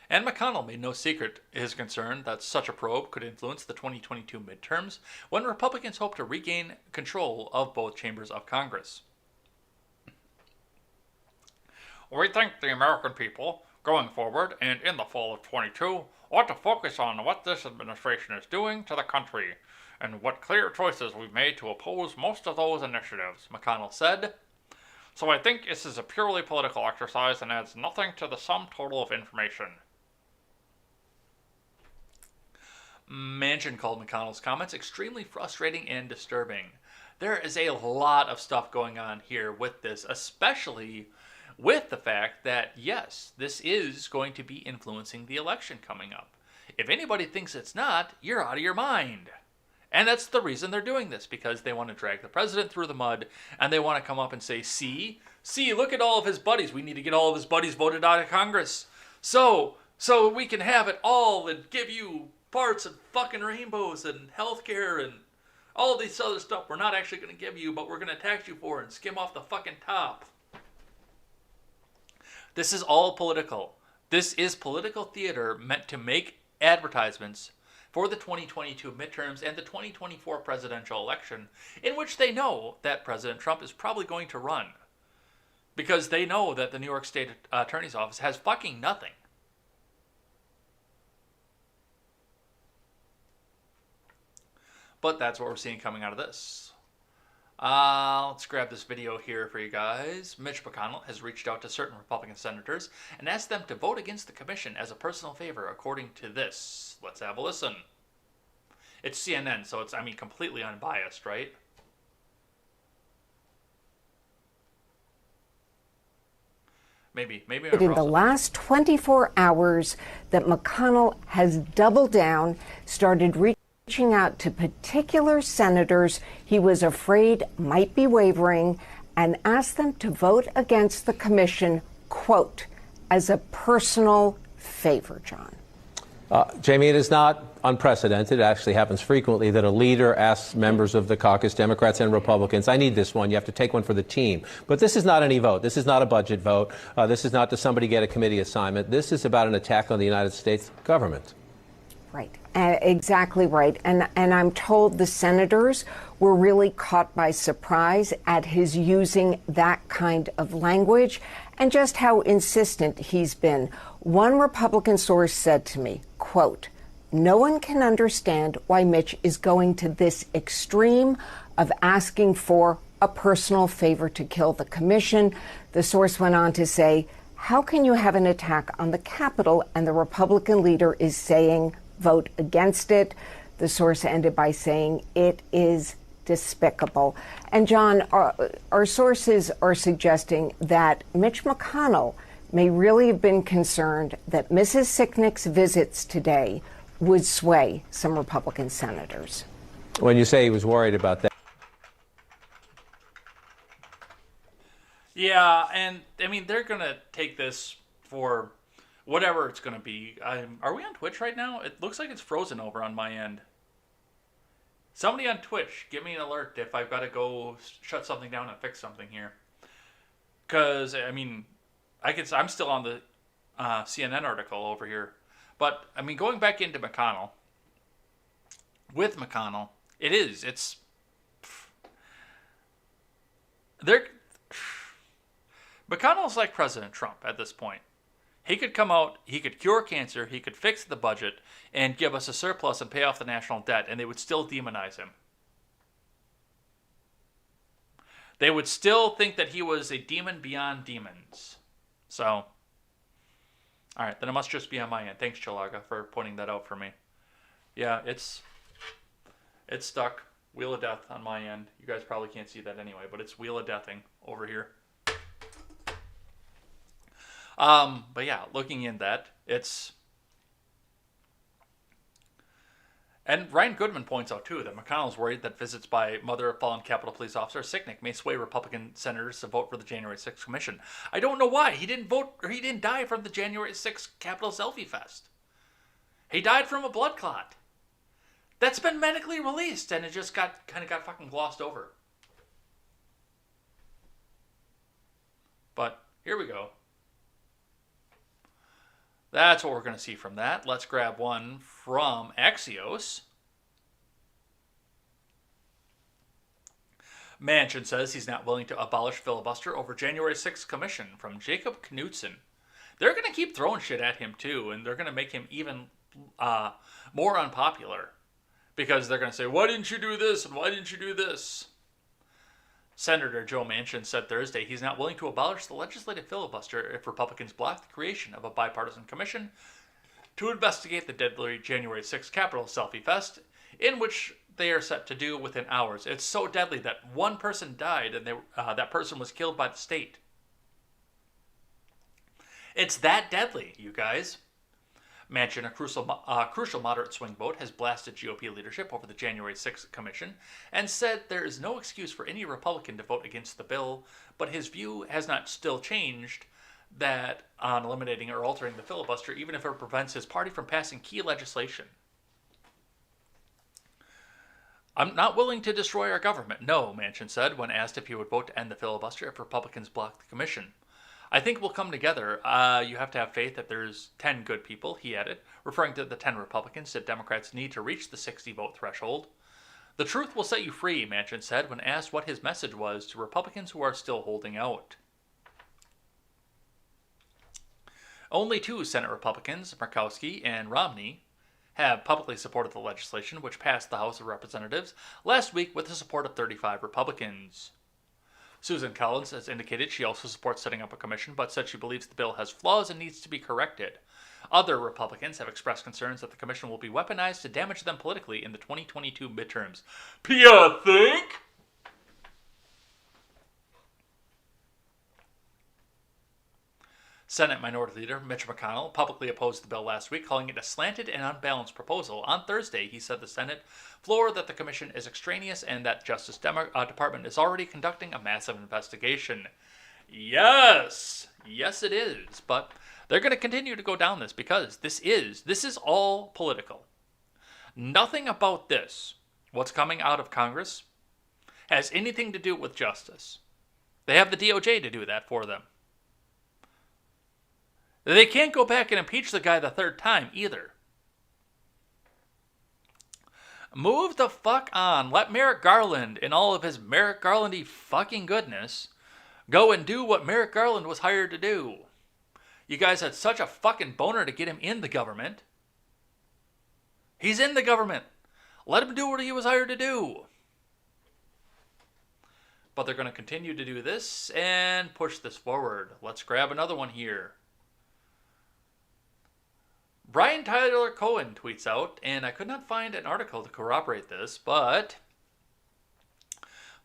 And McConnell made no secret his concern that such a probe could influence the 2022 midterms when Republicans hope to regain control of both chambers of Congress. We think the American people, going forward and in the fall of 22, ought to focus on what this administration is doing to the country and what clear choices we've made to oppose most of those initiatives, McConnell said. So I think this is a purely political exercise and adds nothing to the sum total of information. Manchin called McConnell's comments extremely frustrating and disturbing. There is a lot of stuff going on here with this, especially with the fact that, yes, this is going to be influencing the election coming up. If anybody thinks it's not, you're out of your mind. And that's the reason they're doing this, because they want to drag the president through the mud, and they want to come up and say, see, look at all of his buddies. We need to get all of his buddies voted out of Congress. So we can have it all and give you parts of fucking rainbows and healthcare and all this other stuff we're not actually going to give you, but we're going to tax you for and skim off the fucking top. This is all political. This is political theater meant to make advertisements for the 2022 midterms and the 2024 presidential election, in which they know that President Trump is probably going to run. Because they know that the New York State Attorney's Office has fucking nothing. But that's what we're seeing coming out of this. Let's grab this video here for you guys. Mitch McConnell has reached out to certain Republican senators and asked them to vote against the commission as a personal favor, according to this. Let's have a listen. It's CNN, so it's, completely unbiased, right? Maybe in the last 24 hours that McConnell has doubled down, started reaching out to particular senators he was afraid might be wavering, and asked them to vote against the commission, quote, as a personal favor, John. Jamie, it is not unprecedented. It actually happens frequently that a leader asks members of the caucus, Democrats and Republicans, I need this one. You have to take one for the team. But this is not any vote. This is not a budget vote. This is not to somebody get a committee assignment. This is about an attack on the United States government. Right. Exactly right. And I'm told the senators were really caught by surprise at his using that kind of language and just how insistent he's been. One Republican source said to me, quote, no one can understand why Mitch is going to this extreme of asking for a personal favor to kill the commission. The source went on to say, how can you have an attack on the Capitol and the Republican leader is saying vote against it? The source ended by saying it is despicable. And John, our sources are suggesting that Mitch McConnell may really have been concerned that Mrs. Sicknick's visits today would sway some Republican senators. When you say he was worried about that. Yeah, and they're going to take this for whatever it's going to be. Are we on Twitch right now? It looks like it's frozen over on my end. Somebody on Twitch, give me an alert if I've got to go shut something down and fix something here. Because, I'm still on the CNN article over here. But, going back into McConnell, with McConnell, McConnell's like President Trump at this point. He could come out, he could cure cancer, he could fix the budget, and give us a surplus and pay off the national debt, and they would still demonize him. They would still think that he was a demon beyond demons. So, alright, then it must just be on my end. Thanks, Chilaga, for pointing that out for me. Yeah, it's stuck. Wheel of Death on my end. You guys probably can't see that anyway, but it's Wheel of Deathing over here. But yeah, looking in that, it's... And Ryan Goodman points out, too, that McConnell's worried that visits by mother of fallen Capitol Police Officer Sicknick may sway Republican senators to vote for the January 6th commission. I don't know why. He didn't vote, or he didn't die from the January 6th Capitol Selfie Fest. He died from a blood clot. That's been medically released, and it just got fucking glossed over. But here we go. That's what we're going to see from that. Let's grab one from Axios. Manchin says he's not willing to abolish filibuster over January 6th commission, from Jacob Knudsen. They're going to keep throwing shit at him too, and they're going to make him even more unpopular. Because they're going to say, why didn't you do this, and why didn't you do this? Senator Joe Manchin said Thursday he's not willing to abolish the legislative filibuster if Republicans block the creation of a bipartisan commission to investigate the deadly January 6th Capitol selfie fest, in which they are set to do within hours. It's so deadly that one person died, and that person was killed by the state. It's that deadly, you guys. Manchin, a crucial moderate swing vote, has blasted GOP leadership over the January 6th commission and said there is no excuse for any Republican to vote against the bill, but his view has not still changed that on eliminating or altering the filibuster, even if it prevents his party from passing key legislation. I'm not willing to destroy our government, no, Manchin said when asked if he would vote to end the filibuster if Republicans block the commission. I think we'll come together. You have to have faith that there's 10 good people, he added, referring to the 10 Republicans that Democrats need to reach the 60-vote threshold. The truth will set you free, Manchin said when asked what his message was to Republicans who are still holding out. Only 2 Senate Republicans, Murkowski and Romney, have publicly supported the legislation, which passed the House of Representatives last week with the support of 35 Republicans. Susan Collins has indicated she also supports setting up a commission, but said she believes the bill has flaws and needs to be corrected. Other Republicans have expressed concerns that the commission will be weaponized to damage them politically in the 2022 midterms. You think? Senate Minority Leader Mitch McConnell publicly opposed the bill last week, calling it a slanted and unbalanced proposal. On Thursday, he said the Senate floor that the commission is extraneous and that Justice Department is already conducting a massive investigation. Yes, it is. But they're going to continue to go down this because this is all political. Nothing about this, what's coming out of Congress, has anything to do with justice. They have the DOJ to do that for them. They can't go back and impeach the guy the third time either. Move the fuck on. Let Merrick Garland, in all of his Merrick Garland-y fucking goodness, go and do what Merrick Garland was hired to do. You guys had such a fucking boner to get him in the government. He's in the government. Let him do what he was hired to do. But they're going to continue to do this and push this forward. Let's grab another one here. Brian Tyler Cohen tweets out, and I could not find an article to corroborate this, but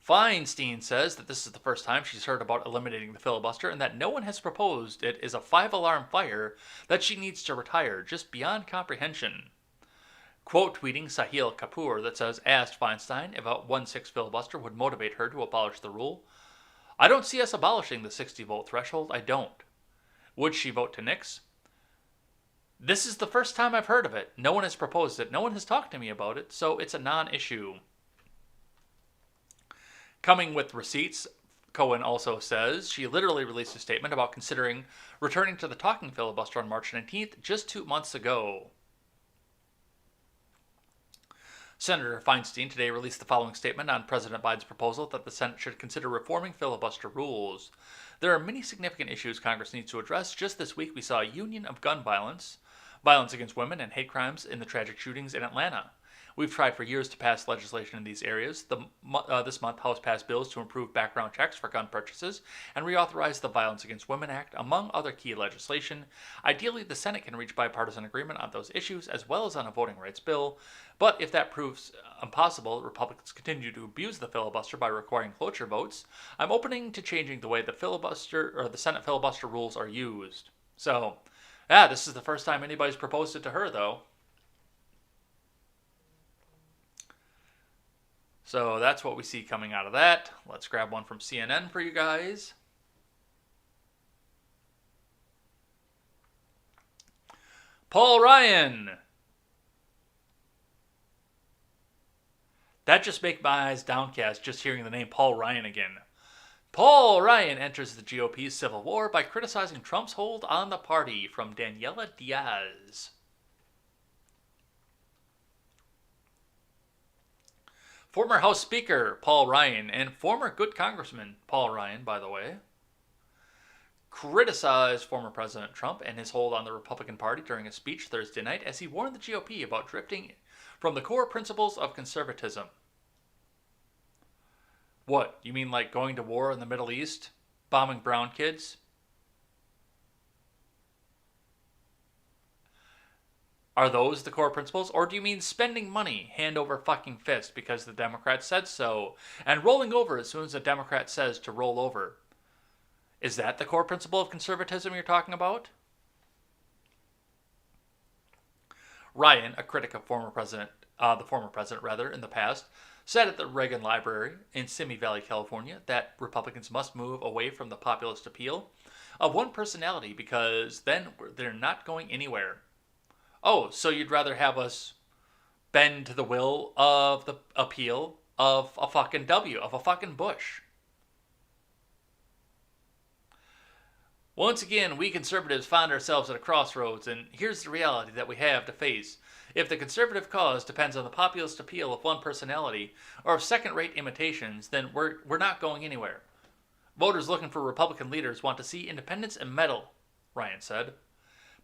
Feinstein says that this is the first time she's heard about eliminating the filibuster and that no one has proposed it is a 5-alarm fire that she needs to retire, just beyond comprehension. Quote tweeting Sahil Kapoor that says, asked Feinstein if a 1-6 filibuster would motivate her to abolish the rule. I don't see us abolishing the 60-vote threshold, I don't. Would she vote to nix? This is the first time I've heard of it. No one has proposed it. No one has talked to me about it, so it's a non-issue. Coming with receipts, Cohen also says she literally released a statement about considering returning to the talking filibuster on March 19th, just 2 months ago. Senator Feinstein today released the following statement on President Biden's proposal that the Senate should consider reforming filibuster rules. There are many significant issues Congress needs to address. Just this week, we saw a union of gun violence against women, and hate crimes in the tragic shootings in Atlanta. We've tried for years to pass legislation in these areas. This month, House passed bills to improve background checks for gun purchases and reauthorize the Violence Against Women Act, among other key legislation. Ideally, the Senate can reach bipartisan agreement on those issues, as well as on a voting rights bill. But if that proves impossible, Republicans continue to abuse the filibuster by requiring cloture votes. I'm opening to changing the way the Senate filibuster rules are used. So, this is the first time anybody's proposed it to her, though. So that's what we see coming out of that. Let's grab one from CNN for you guys. Paul Ryan. That just makes my eyes downcast just hearing the name Paul Ryan again. Paul Ryan enters the GOP's civil war by criticizing Trump's hold on the party, from Daniela Diaz. Former House Speaker Paul Ryan, and former good Congressman Paul Ryan, by the way, criticized former President Trump and his hold on the Republican Party during a speech Thursday night as he warned the GOP about drifting from the core principles of conservatism. What, you mean like going to war in the Middle East? Bombing brown kids? Are those the core principles? Or do you mean spending money hand over fucking fist because the Democrats said so, and rolling over as soon as a Democrat says to roll over? Is that the core principle of conservatism you're talking about? Ryan, a critic of the former president in the past, said at the Reagan Library in Simi Valley, California, that Republicans must move away from the populist appeal of one personality because then they're not going anywhere. Oh, so you'd rather have us bend to the will of the appeal of a fucking W, of a fucking Bush? Once again, we conservatives find ourselves at a crossroads, and here's the reality that we have to face. If the conservative cause depends on the populist appeal of one personality, or of second-rate imitations, then we're not going anywhere. Voters looking for Republican leaders want to see independence and metal, Ryan said.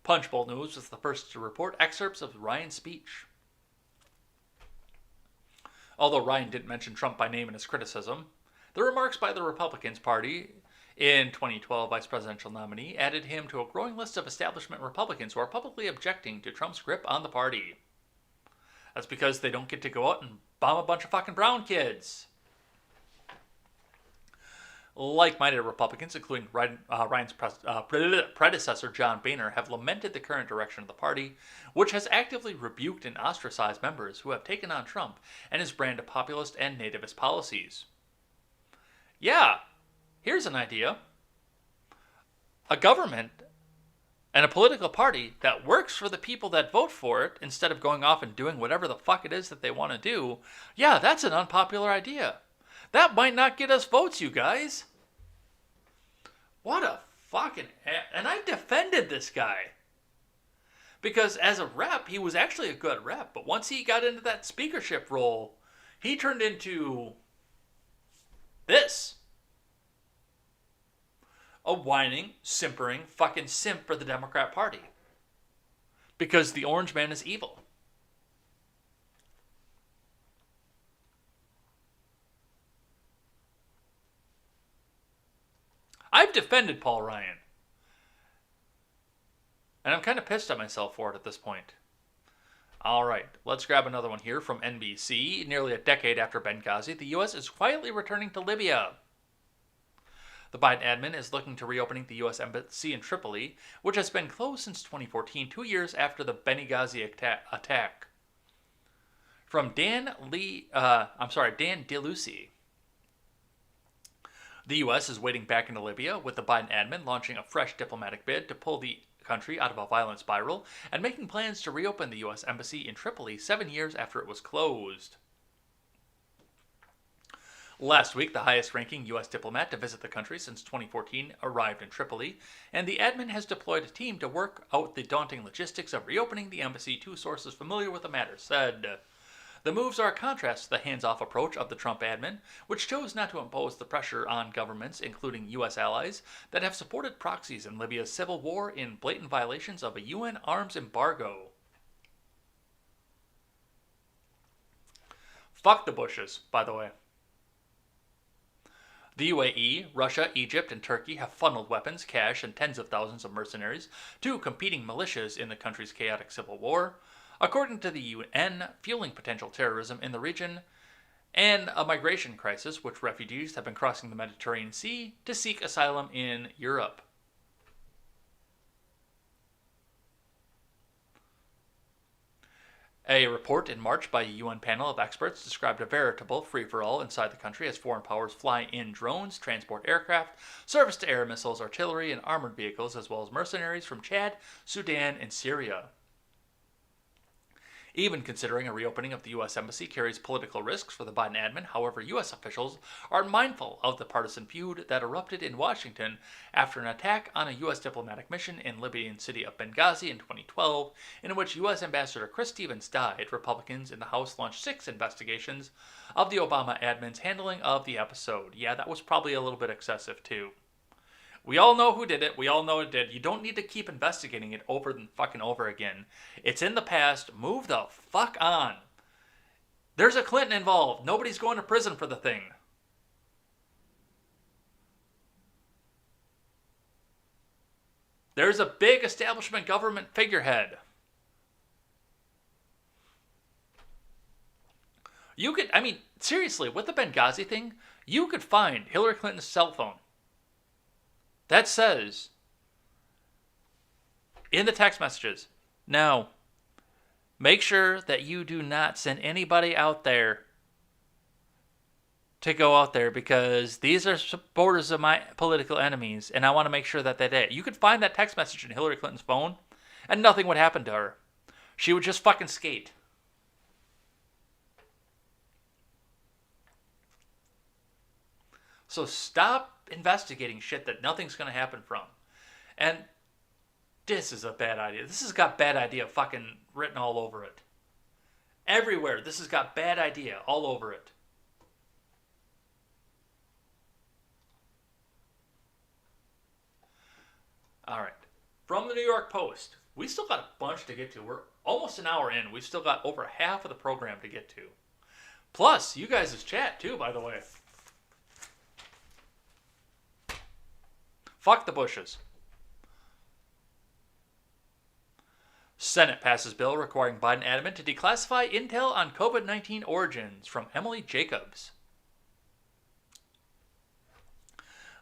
Punchbowl News was the first to report excerpts of Ryan's speech. Although Ryan didn't mention Trump by name in his criticism, the remarks by the Republicans Party in 2012 vice presidential nominee added him to a growing list of establishment Republicans who are publicly objecting to Trump's grip on the party. That's because they don't get to go out and bomb a bunch of fucking brown kids. Like-minded Republicans, including Ryan's predecessor John Boehner, have lamented the current direction of the party, which has actively rebuked and ostracized members who have taken on Trump and his brand of populist and nativist policies. Yeah, here's an idea. A government and a political party that works for the people that vote for it instead of going off and doing whatever the fuck it is that they want to do. Yeah, that's an unpopular idea. That might not get us votes, you guys. What a fucking... And I defended this guy. Because as a rep, he was actually a good rep. But once he got into that speakership role, he turned into this. A whining, simpering, fucking simp for the Democrat Party. Because the orange man is evil. I've defended Paul Ryan. And I'm kind of pissed at myself for it at this point. All right, let's grab another one here from NBC. Nearly a decade after Benghazi, the U.S. is quietly returning to Libya. The Biden admin is looking to reopening the U.S. Embassy in Tripoli, which has been closed since 2014, 2 years after the Benghazi attack. From Dan DeLucy. The U.S. is wading back into Libya, with the Biden admin launching a fresh diplomatic bid to pull the country out of a violent spiral and making plans to reopen the U.S. Embassy in Tripoli 7 years after it was closed. Last week, the highest-ranking U.S. diplomat to visit the country since 2014 arrived in Tripoli, and the admin has deployed a team to work out the daunting logistics of reopening the embassy, two sources familiar with the matter said. The moves are a contrast to the hands-off approach of the Trump admin, which chose not to impose the pressure on governments, including U.S. allies, that have supported proxies in Libya's civil war in blatant violations of a UN arms embargo. Fuck the Bushes, by the way. The UAE, Russia, Egypt, and Turkey have funneled weapons, cash, and tens of thousands of mercenaries to competing militias in the country's chaotic civil war, according to the UN, fueling potential terrorism in the region and a migration crisis, which refugees have been crossing the Mediterranean Sea to seek asylum in Europe. A report in March by a UN panel of experts described a veritable free-for-all inside the country as foreign powers fly in drones, transport aircraft, surface-to-air missiles, artillery, and armored vehicles, as well as mercenaries from Chad, Sudan, and Syria. Even considering a reopening of the U.S. Embassy carries political risks for the Biden admin, however, U.S. officials are mindful of the partisan feud that erupted in Washington after an attack on a U.S. diplomatic mission in Libyan city of Benghazi in 2012, in which U.S. Ambassador Chris Stevens died. Republicans in the House launched 6 investigations of the Obama admin's handling of the episode. Yeah, that was probably a little bit excessive, too. We all know who did it. We all know it did. You don't need to keep investigating it over and fucking over again. It's in the past. Move the fuck on. There's a Clinton involved. Nobody's going to prison for the thing. There's a big establishment government figurehead. You could, I mean, seriously, with the Benghazi thing, you could find Hillary Clinton's cell phone that says in the text messages, now, make sure that you do not send anybody out there to go out there because these are supporters of my political enemies and I want to make sure that they did. You could find that text message in Hillary Clinton's phone and nothing would happen to her. She would just fucking skate. So stop investigating shit that nothing's going to happen from. And this is a bad idea. This has got bad idea fucking written all over it. Everywhere, this has got bad idea all over it. All right. From the New York Post, we still got a bunch to get to. We're almost an hour in. We've still got over half of the program to get to. Plus, you guys' chat too, by the way. Fuck the Bushes. Senate passes bill requiring Biden admin to declassify intel on COVID-19 origins, from Emily Jacobs.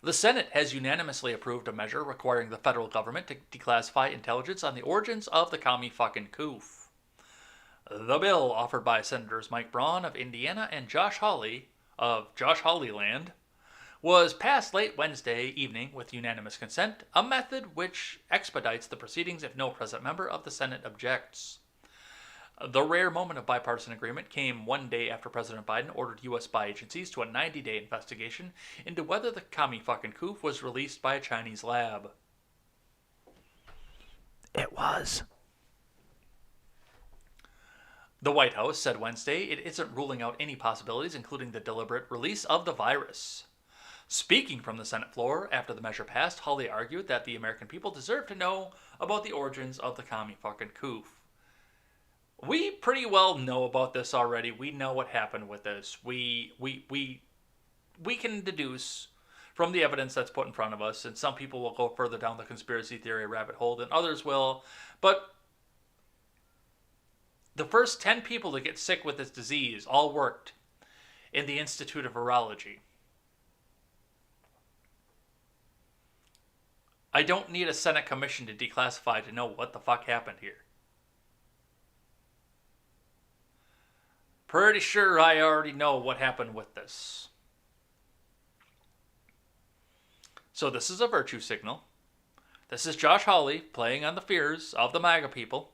The Senate has unanimously approved a measure requiring the federal government to declassify intelligence on the origins of the commie fucking coup. The bill, offered by Senators Mike Braun of Indiana and Josh Hawley of Josh Hawleyland, was passed late Wednesday evening with unanimous consent, a method which expedites the proceedings if no present member of the Senate objects. The rare moment of bipartisan agreement came one day after President Biden ordered U.S. spy agencies to a 90-day investigation into whether the commie fucking coup was released by a Chinese lab. It was. The White House said Wednesday it isn't ruling out any possibilities, including the deliberate release of the virus. Speaking from the Senate floor after the measure passed, Hawley argued that the American people deserve to know about the origins of the commie fucking coup. We pretty well know about this already. We know what happened with this. We can deduce from the evidence that's put in front of us, and some people will go further down the conspiracy theory rabbit hole than others will. But the first 10 people to get sick with this disease all worked in the Institute of Virology. I don't need a Senate commission to declassify to know what the fuck happened here. Pretty sure I already know what happened with this. So this is a virtue signal. This is Josh Hawley playing on the fears of the MAGA people.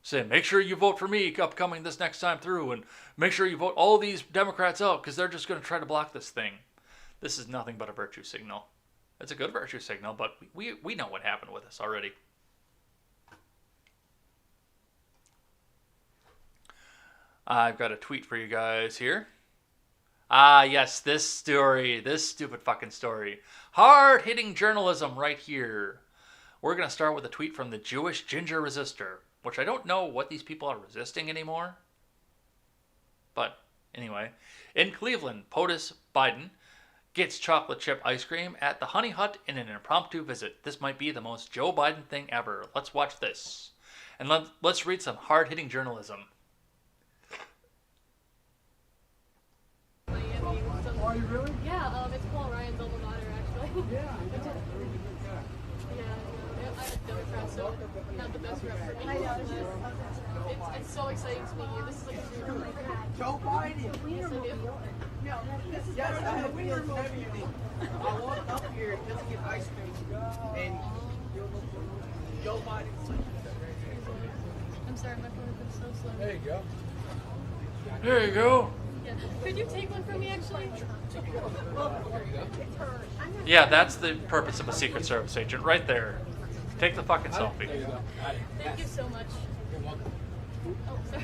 Saying, make sure you vote for me upcoming this next time through, and make sure you vote all these Democrats out because they're just going to try to block this thing. This is nothing but a virtue signal. It's a good virtue signal, but we know what happened with this already. I've got a tweet for you guys here. Ah, yes, this story, this stupid fucking story. Hard-hitting journalism right here. We're going to start with a tweet from the Jewish Ginger Resistor, which I don't know what these people are resisting anymore. But anyway, in Cleveland, POTUS Biden gets chocolate chip ice cream at the Honey Hut in an impromptu visit. This might be the most Joe Biden thing ever. Let's watch this. And let's read some hard-hitting journalism. Are you really? Yeah, it's Paul Ryan's alma mater, actually. Yeah, I know. Really good guy. Yeah, I'm a Democrat, so not the best rep for me. It's so exciting to meet you. This is like a super Joe Biden. Yes, I do. Yes, I have been everything. I walked up here just to get ice cream, and Joe Biden. I'm sorry, my phone so slow. There you go. There you go. Yeah. Could you take one from me, actually? Yeah, that's the purpose of a Secret Service agent, right there. Take the fucking selfie. Thank you so much. Oh, sorry.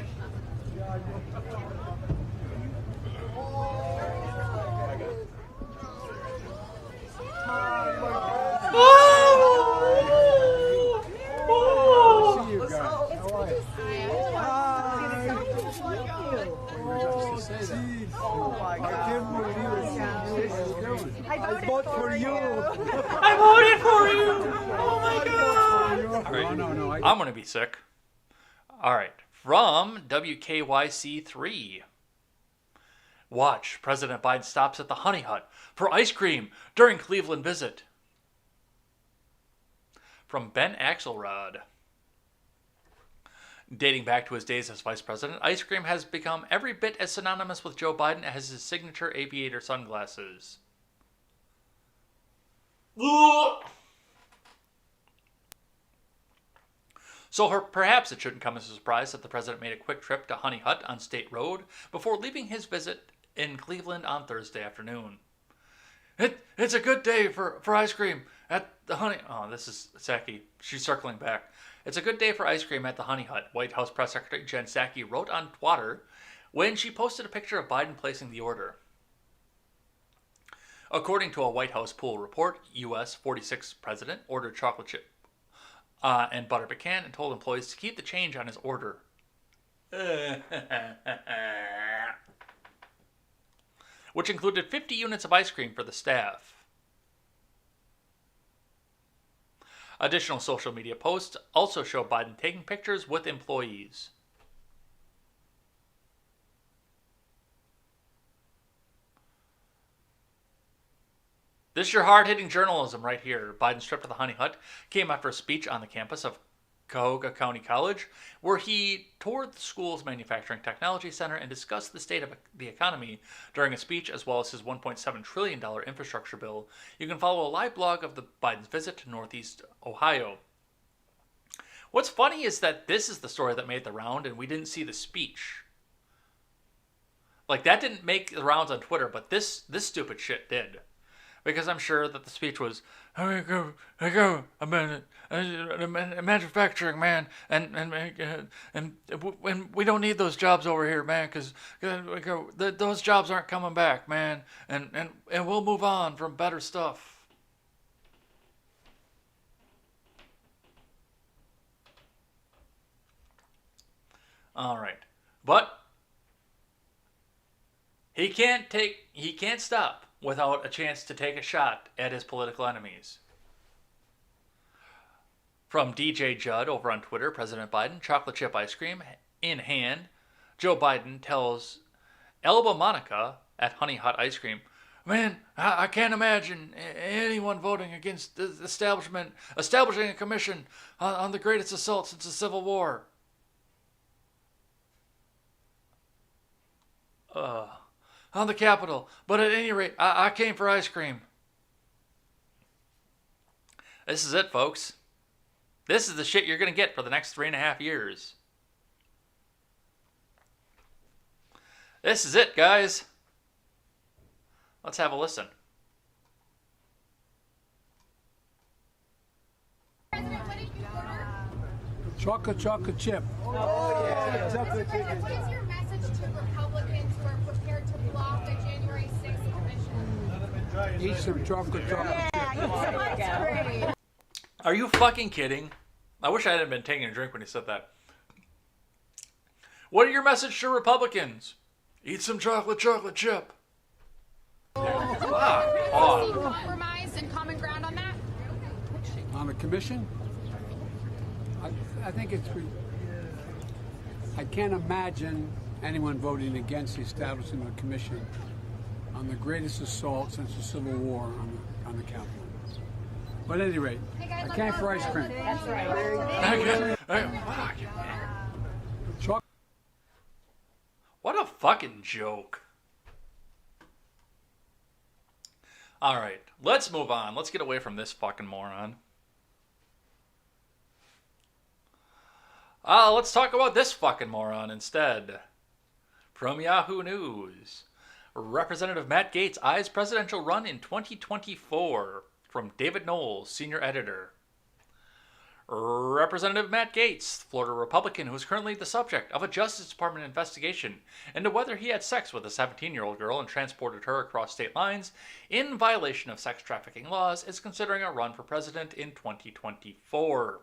I vote for you. I voted for you! Oh my god! All right. No. I'm gonna be sick. All right. From WKYC3. Watch. President Biden stops at the Honey Hut for ice cream during Cleveland visit. From Ben Axelrod. Dating back to his days as vice president, ice cream has become every bit as synonymous with Joe Biden as his signature aviator sunglasses. So perhaps it shouldn't come as a surprise that the president made a quick trip to Honey Hut on State Road before leaving his visit in Cleveland on Thursday afternoon. It's a good day for ice cream at the Honey... Oh, this is Psaki. She's circling back. It's a good day for ice cream at the Honey Hut, White House Press Secretary Jen Psaki wrote on Twitter when she posted a picture of Biden placing the order. According to a White House pool report, U.S. 46th president ordered chocolate chip and butter pecan and told employees to keep the change on his order. Which included 50 units of ice cream for the staff. Additional social media posts also show Biden taking pictures with employees. This is your hard-hitting journalism right here. Biden's trip to the Honey Hut came after a speech on the campus of Cuyahoga County College, where he toured the school's manufacturing technology center and discussed the state of the economy during a speech, as well as his $1.7 trillion infrastructure bill. You can follow a live blog of the Biden's visit to Northeast Ohio. What's funny is that this is the story that made the round, and we didn't see the speech. Like, that didn't make the rounds on Twitter, but this stupid shit did. Because I'm sure that the speech was, I go, I'm a manufacturing man, and we don't need those jobs over here, man, because those jobs aren't coming back, man, and we'll move on from better stuff. All right, but he can't stop without a chance to take a shot at his political enemies. From DJ Judd over on Twitter, President Biden, chocolate chip ice cream in hand. Joe Biden tells Elba Monica at Honey Hut Ice Cream, man, I can't imagine anyone voting against the establishment, establishing a commission on the greatest assault since the Civil War. On the Capitol, but at any rate, I came for ice cream. This is it, folks. This is the shit you're going to get for the next 3.5 years. This is it, guys. Let's have a listen. Chocolate chip. Oh, yeah. Chocolate chip. What is your message to Republicans who are prepared to block the January 6th commission? Eat some chocolate chip. Are you fucking kidding? I wish I hadn't been taking a drink when he said that. What are your message to Republicans? Eat some chocolate chip. Compromise and common ground on that? On the commission? I think I can't imagine anyone voting against the establishment of a commission on the greatest assault since the Civil War on the Capitol. But at any rate, I came for ice cream. That's right. What a fucking joke. All right, let's move on. Let's get away from this fucking moron. Let's talk about this fucking moron instead. From Yahoo News. Representative Matt Gaetz eyes presidential run in 2024. From David Knowles, senior editor. Representative Matt Gaetz, Florida Republican, who is currently the subject of a Justice Department investigation into whether he had sex with a 17-year-old girl and transported her across state lines in violation of sex trafficking laws, is considering a run for president in 2024.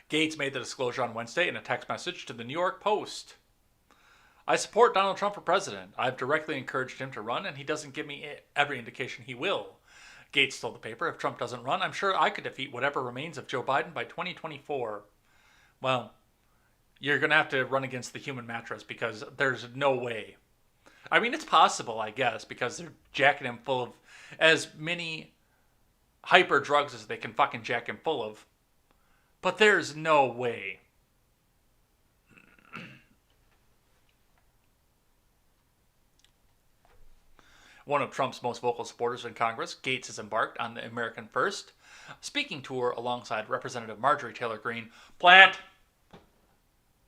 Gaetz made the disclosure on Wednesday in a text message to the New York Post. I support Donald Trump for president. I've directly encouraged him to run, and he doesn't give me every indication he will. Gaetz told the paper, if Trump doesn't run, I'm sure I could defeat whatever remains of Joe Biden by 2024. Well, you're going to have to run against the human mattress because there's no way. I mean, it's possible, I guess, because they're jacking him full of as many hyper drugs as they can fucking jack him full of. But there's no way. One of Trump's most vocal supporters in Congress, Gaetz has embarked on the American First speaking tour alongside Representative Marjorie Taylor Greene. Plant!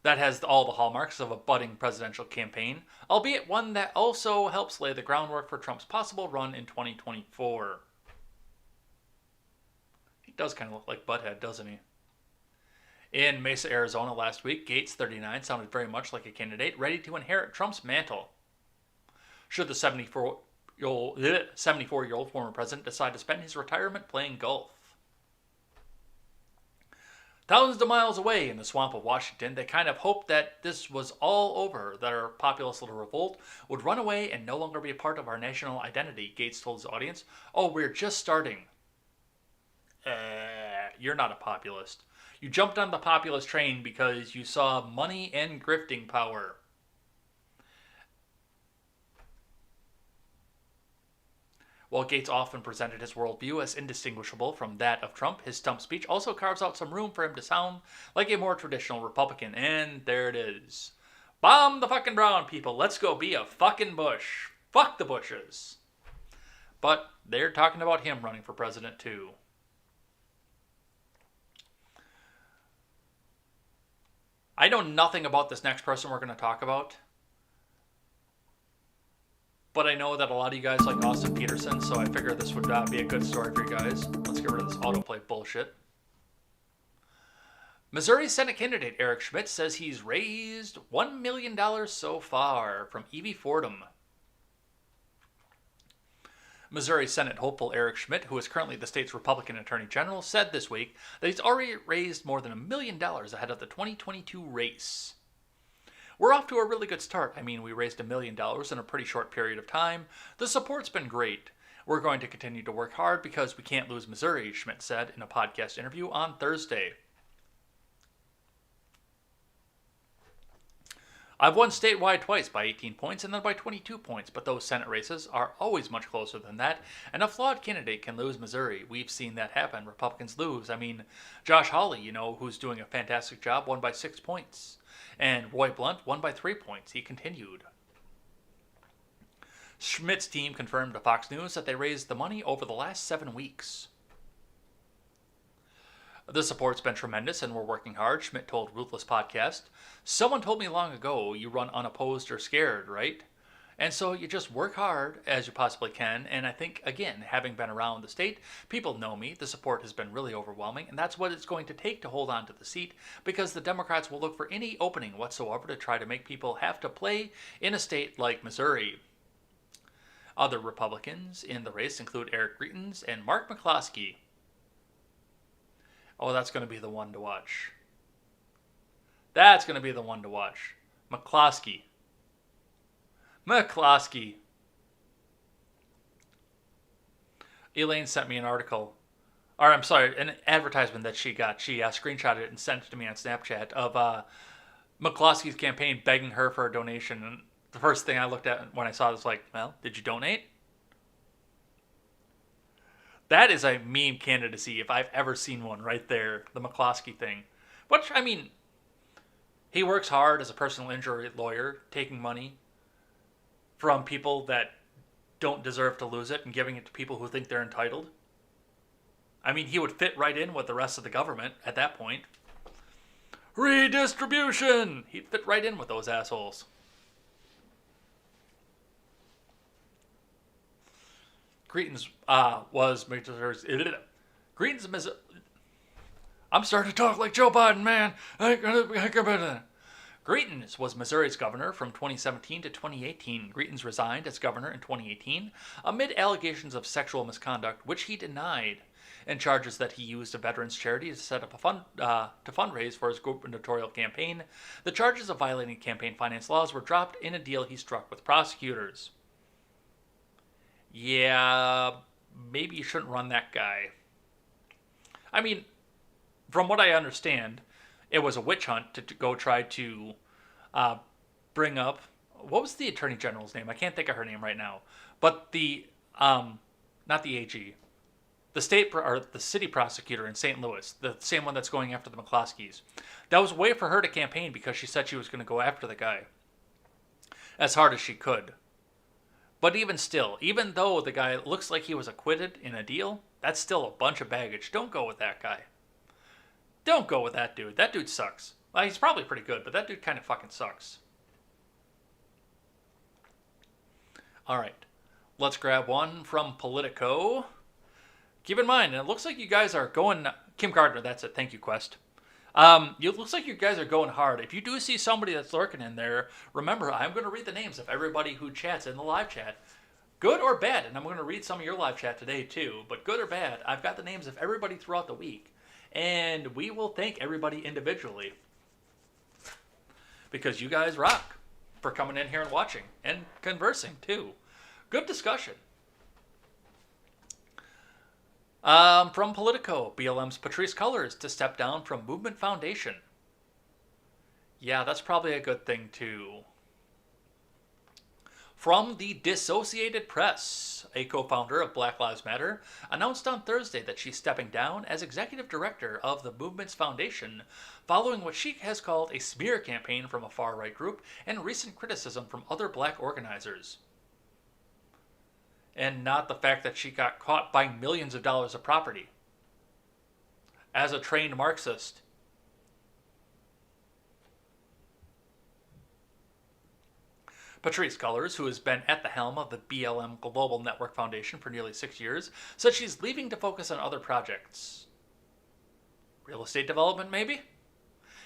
That has all the hallmarks of a budding presidential campaign, albeit one that also helps lay the groundwork for Trump's possible run in 2024. He does kind of look like Butthead, doesn't he? In Mesa, Arizona last week, Gaetz, 39, sounded very much like a candidate ready to inherit Trump's mantle. Should the 74-year-old former president decide to spend his retirement playing golf. Thousands of miles away in the swamp of Washington, they kind of hoped that this was all over, that our populist little revolt would run away and no longer be a part of our national identity, Gaetz told his audience. Oh, we're just starting. You're not a populist. You jumped on the populist train because you saw money and grifting power. While Gaetz often presented his worldview as indistinguishable from that of Trump, his stump speech also carves out some room for him to sound like a more traditional Republican. And there it is. Bomb the fucking brown people. Let's go be a fucking Bush. Fuck the Bushes. But they're talking about him running for president too. I know nothing about this next person we're going to talk about. But I know that a lot of you guys like Austin Peterson, so I figured this would be a good story for you guys. Let's get rid of this autoplay bullshit. Missouri Senate candidate Eric Schmidt says he's raised $1 million so far, from Evie Fordham. Missouri Senate hopeful Eric Schmidt, who is currently the state's Republican Attorney General, said this week that he's already raised more than $1 million ahead of the 2022 race. We're off to a really good start. I mean, we raised $1 million in a pretty short period of time. The support's been great. We're going to continue to work hard because we can't lose Missouri, Schmidt said in a podcast interview on Thursday. I've won statewide twice by 18 points and then by 22 points, but those Senate races are always much closer than that, and a flawed candidate can lose Missouri. We've seen that happen. Republicans lose. I mean, Josh Hawley, who's doing a fantastic job, won by 6 points. And Roy Blunt won by 3 points. He continued. Schmidt's team confirmed to Fox News that they raised the money over the last 7 weeks. The support's been tremendous and we're working hard, Schmidt told Ruthless Podcast. Someone told me long ago you run unopposed or scared, right? And so you just work hard as you possibly can. And I think, again, having been around the state, people know me. The support has been really overwhelming. And that's what it's going to take to hold on to the seat, because the Democrats will look for any opening whatsoever to try to make people have to play in a state like Missouri. Other Republicans in the race include Eric Greitens and Mark McCloskey. Oh, that's going to be the one to watch. That's going to be the one to watch. McCloskey. Elaine sent me an article. An advertisement that she got. She screenshotted it and sent it to me on Snapchat of McCloskey's campaign begging her for a donation. And the first thing I looked at when I saw it was like, well, did you donate? That is a meme candidacy if I've ever seen one right there. The McCloskey thing. Which, I mean, he works hard as a personal injury lawyer, taking money from people that don't deserve to lose it and giving it to people who think they're entitled. I mean, he would fit right in with the rest of the government at that point. Redistribution! He'd fit right in with those assholes. Greetings was Missouri's... Greetings, Missouri... I'm starting to talk like Joe Biden, man. Greetings was Missouri's governor from 2017 to 2018. Greetings resigned as governor in 2018 amid allegations of sexual misconduct, which he denied, and charges that he used a veterans charity to set up a fund to fundraise for his gubernatorial campaign. The charges of violating campaign finance laws were dropped in a deal he struck with prosecutors. Yeah, maybe you shouldn't run that guy. I mean, from what I understand, it was a witch hunt to go try to bring up... What was the attorney general's name? I can't think of her name right now. But the... not the AG. The city prosecutor in St. Louis. The same one that's going after the McCloskeys. That was a way for her to campaign because she said she was going to go after the guy as hard as she could. But even still, even though the guy looks like he was acquitted in a deal, that's still a bunch of baggage. Don't go with that guy. Don't go with that dude. That dude sucks. Well, he's probably pretty good, but that dude kind of fucking sucks. All right. Let's grab one from Politico. Keep in mind, it looks like you guys are going... Kim Gardner, that's it. Thank you, Quest. It looks like you guys are going hard. If you do see somebody that's lurking in there, remember, I'm going to read the names of everybody who chats in the live chat. Good or bad, and I'm going to read some of your live chat today too, but good or bad, I've got the names of everybody throughout the week. And we will thank everybody individually. Because you guys rock for coming in here and watching and conversing too. Good discussion. From Politico, BLM's Patrisse Cullors to step down from Movement Foundation. Yeah, that's probably a good thing too. From the Dissociated Press, a co-founder of Black Lives Matter announced on Thursday that she's stepping down as executive director of the movement's foundation following what she has called a smear campaign from a far-right group and recent criticism from other black organizers. And not the fact that she got caught buying millions of dollars of property. As a trained Marxist. Patrisse Cullors, who has been at the helm of the BLM Global Network Foundation for nearly 6 years, said she's leaving to focus on other projects. Real estate development, maybe?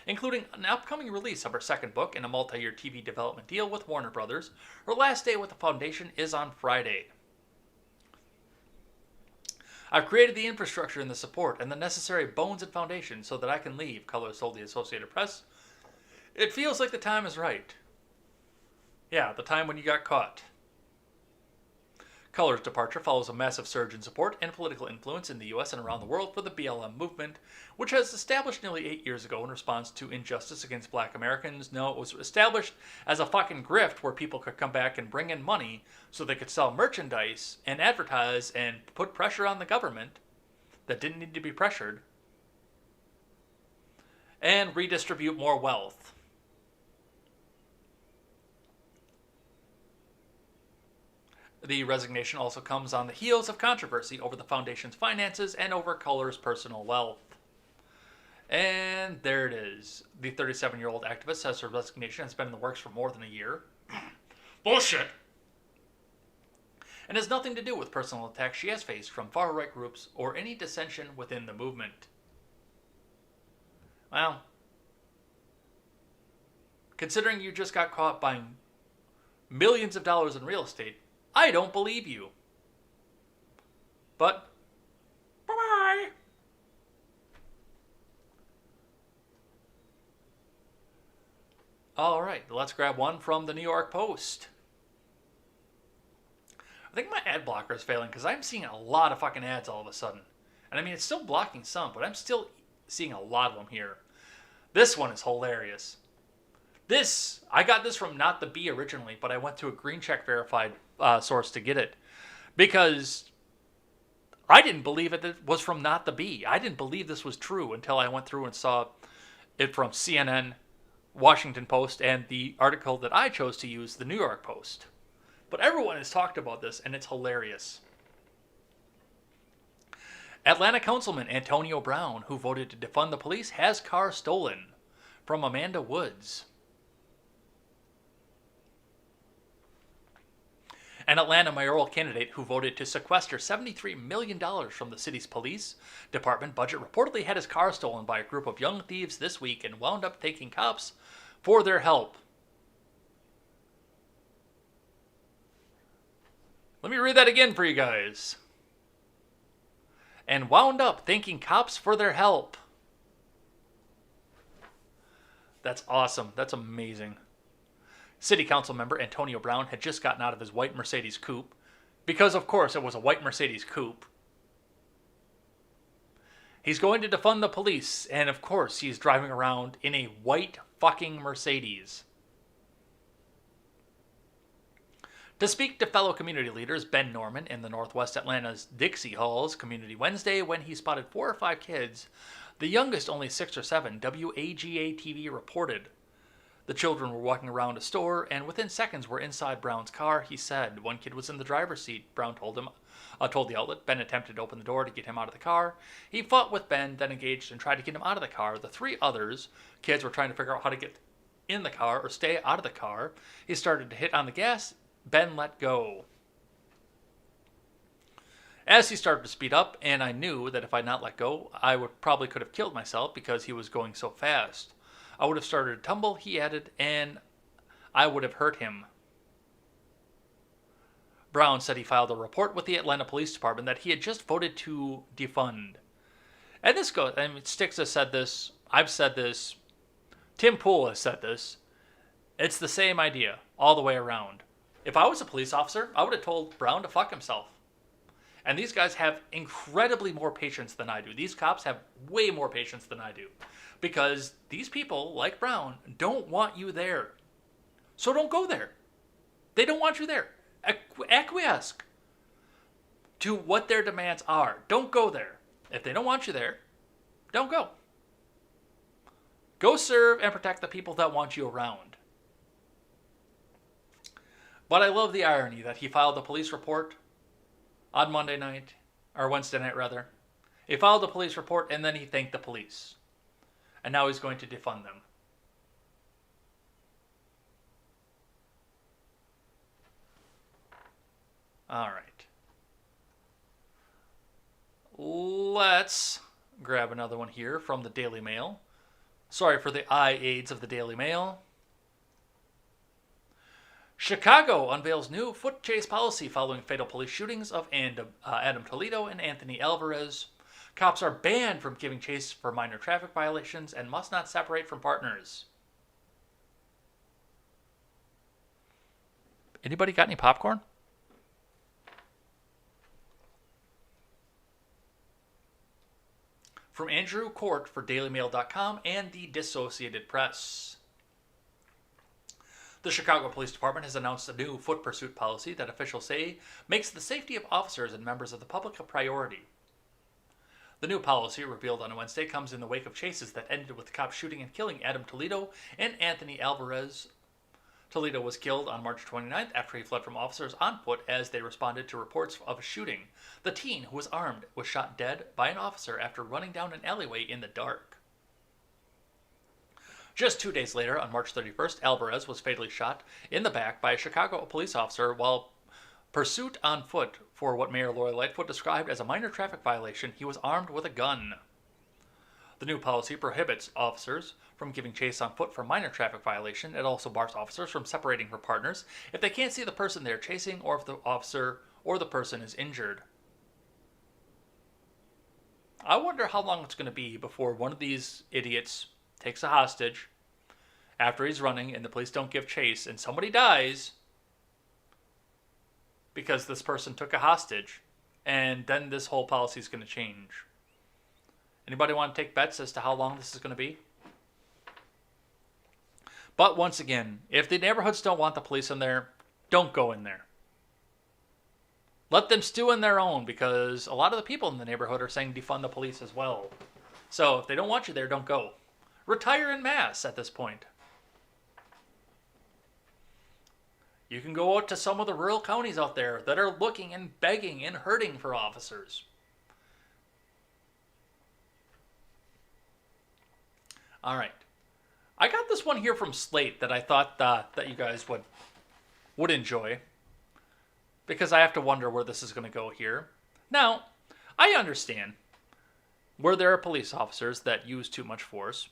Including an upcoming release of her second book and a multi-year TV development deal with Warner Brothers. Her last day with the foundation is on Friday. I've created the infrastructure and the support and the necessary bones and foundation so that I can leave, Cullors told the Associated Press. It feels like the time is right. Yeah, the time when you got caught. Cullors' departure follows a massive surge in support and political influence in the U.S. and around the world for the BLM movement, which was established nearly 8 years ago in response to injustice against black Americans. No, it was established as a fucking grift where people could come back and bring in money so they could sell merchandise and advertise and put pressure on the government that didn't need to be pressured and redistribute more wealth. The resignation also comes on the heels of controversy over the foundation's finances and over Cullors' personal wealth. And there it is. The 37-year-old activist says her resignation has been in the works for more than a year. Bullshit! And has nothing to do with personal attacks she has faced from far-right groups or any dissension within the movement. Well, considering you just got caught buying millions of dollars in real estate, I don't believe you. But, bye-bye. All right, let's grab one from the New York Post. I think my ad blocker is failing because I'm seeing a lot of fucking ads all of a sudden. And I mean, it's still blocking some, but I'm still seeing a lot of them here. This one is hilarious. I got this from Not the Bee originally, but I went to a green check verified source to get it. Because I didn't believe it was from Not the Bee. I didn't believe this was true until I went through and saw it from CNN, Washington Post, and the article that I chose to use, the New York Post. But everyone has talked about this, and it's hilarious. Atlanta Councilman Antonio Brown, who voted to defund the police, has car stolen. from Amanda Woods. An Atlanta mayoral candidate who voted to sequester $73 million from the city's police department budget reportedly had his car stolen by a group of young thieves this week and wound up thanking cops for their help. Let me read that again for you guys. And wound up thanking cops for their help. That's awesome. That's amazing. City Council member Antonio Brown had just gotten out of his white Mercedes coupe, because of course it was a white Mercedes coupe. He's going to defund the police, and of course he's driving around in a white fucking Mercedes. To speak to fellow community leaders, Ben Norman in the Northwest Atlanta's Dixie Halls Community Wednesday when he spotted 4 or 5 kids, the youngest only 6 or 7, WAGA-TV reported. The children were walking around a store, and within seconds were inside Brown's car, he said. One kid was in the driver's seat, Brown told the outlet. Ben attempted to open the door to get him out of the car. He fought with Ben, then engaged and tried to get him out of the car. The 3 others, kids were trying to figure out how to get in the car or stay out of the car. He started to hit on the gas. Ben let go. As he started to speed up, and I knew that if I'd not let go, I probably could have killed myself because he was going so fast. I would have started to tumble, he added, and I would have hurt him. Brown said he filed a report with the Atlanta Police Department that he had just voted to defund. And this goes, I mean, Styx has said this, I've said this, Tim Pool has said this. It's the same idea all the way around. If I was a police officer, I would have told Brown to fuck himself. And these guys have incredibly more patience than I do. These cops have way more patience than I do. Because these people, like Brown, don't want you there. So don't go there. They don't want you there. Acquiesce to what their demands are. Don't go there. If they don't want you there, don't go. Go serve and protect the people that want you around. But I love the irony that he filed a police report on Monday night, or Wednesday night rather. He filed a police report and then he thanked the police. And now he's going to defund them. All right. Let's grab another one here from the Daily Mail. Sorry for the eye aids of the Daily Mail. Chicago unveils new foot chase policy following fatal police shootings of Adam Toledo and Anthony Alvarez. Cops are banned from giving chase for minor traffic violations and must not separate from partners. Anybody got any popcorn? From Andrew Court for DailyMail.com and the Dissociated Press. The Chicago Police Department has announced a new foot pursuit policy that officials say makes the safety of officers and members of the public a priority. The new policy, revealed on Wednesday, comes in the wake of chases that ended with the cops shooting and killing Adam Toledo and Anthony Alvarez. Toledo was killed on March 29th after he fled from officers on foot as they responded to reports of a shooting. The teen, who was armed, was shot dead by an officer after running down an alleyway in the dark. Just 2 days later, on March 31st, Alvarez was fatally shot in the back by a Chicago police officer while pursuit on foot for what Mayor Lori Lightfoot described as a minor traffic violation. He was armed with a gun. The new policy prohibits officers from giving chase on foot for minor traffic violation. It also bars officers from separating from partners if they can't see the person they're chasing or if the officer or the person is injured. I wonder how long it's going to be before one of these idiots takes a hostage after he's running and the police don't give chase and somebody dies because this person took a hostage, and then this whole policy is going to change. Anybody want to take bets as to how long this is going to be? But once again, if the neighborhoods don't want the police in there, don't go in there. Let them stew in their own, because a lot of the people in the neighborhood are saying defund the police as well. So if they don't want you there, don't go. Retire en masse at this point. You can go out to some of the rural counties out there that are looking and begging and hurting for officers. All right. I got this one here from Slate that I thought that you guys would enjoy, because I have to wonder where this is going to go here. Now, I understand where there are police officers that use too much force,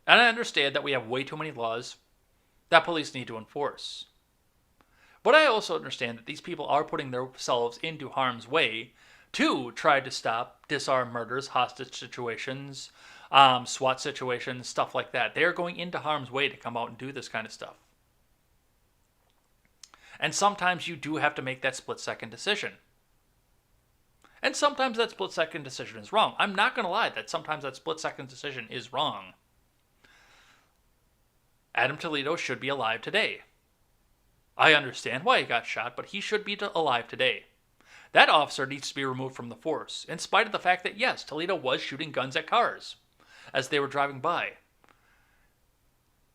and I understand that we have way too many laws that police need to enforce. But I also understand that these people are putting themselves into harm's way to try to stop, disarm murders, hostage situations, SWAT situations, stuff like that. They are going into harm's way to come out and do this kind of stuff. And sometimes you do have to make that split-second decision. And sometimes that split-second decision is wrong. I'm not going to lie that sometimes that split-second decision is wrong. Adam Toledo should be alive today. I understand why he got shot, but he should be alive today. That officer needs to be removed from the force, in spite of the fact that, yes, Toledo was shooting guns at cars as they were driving by.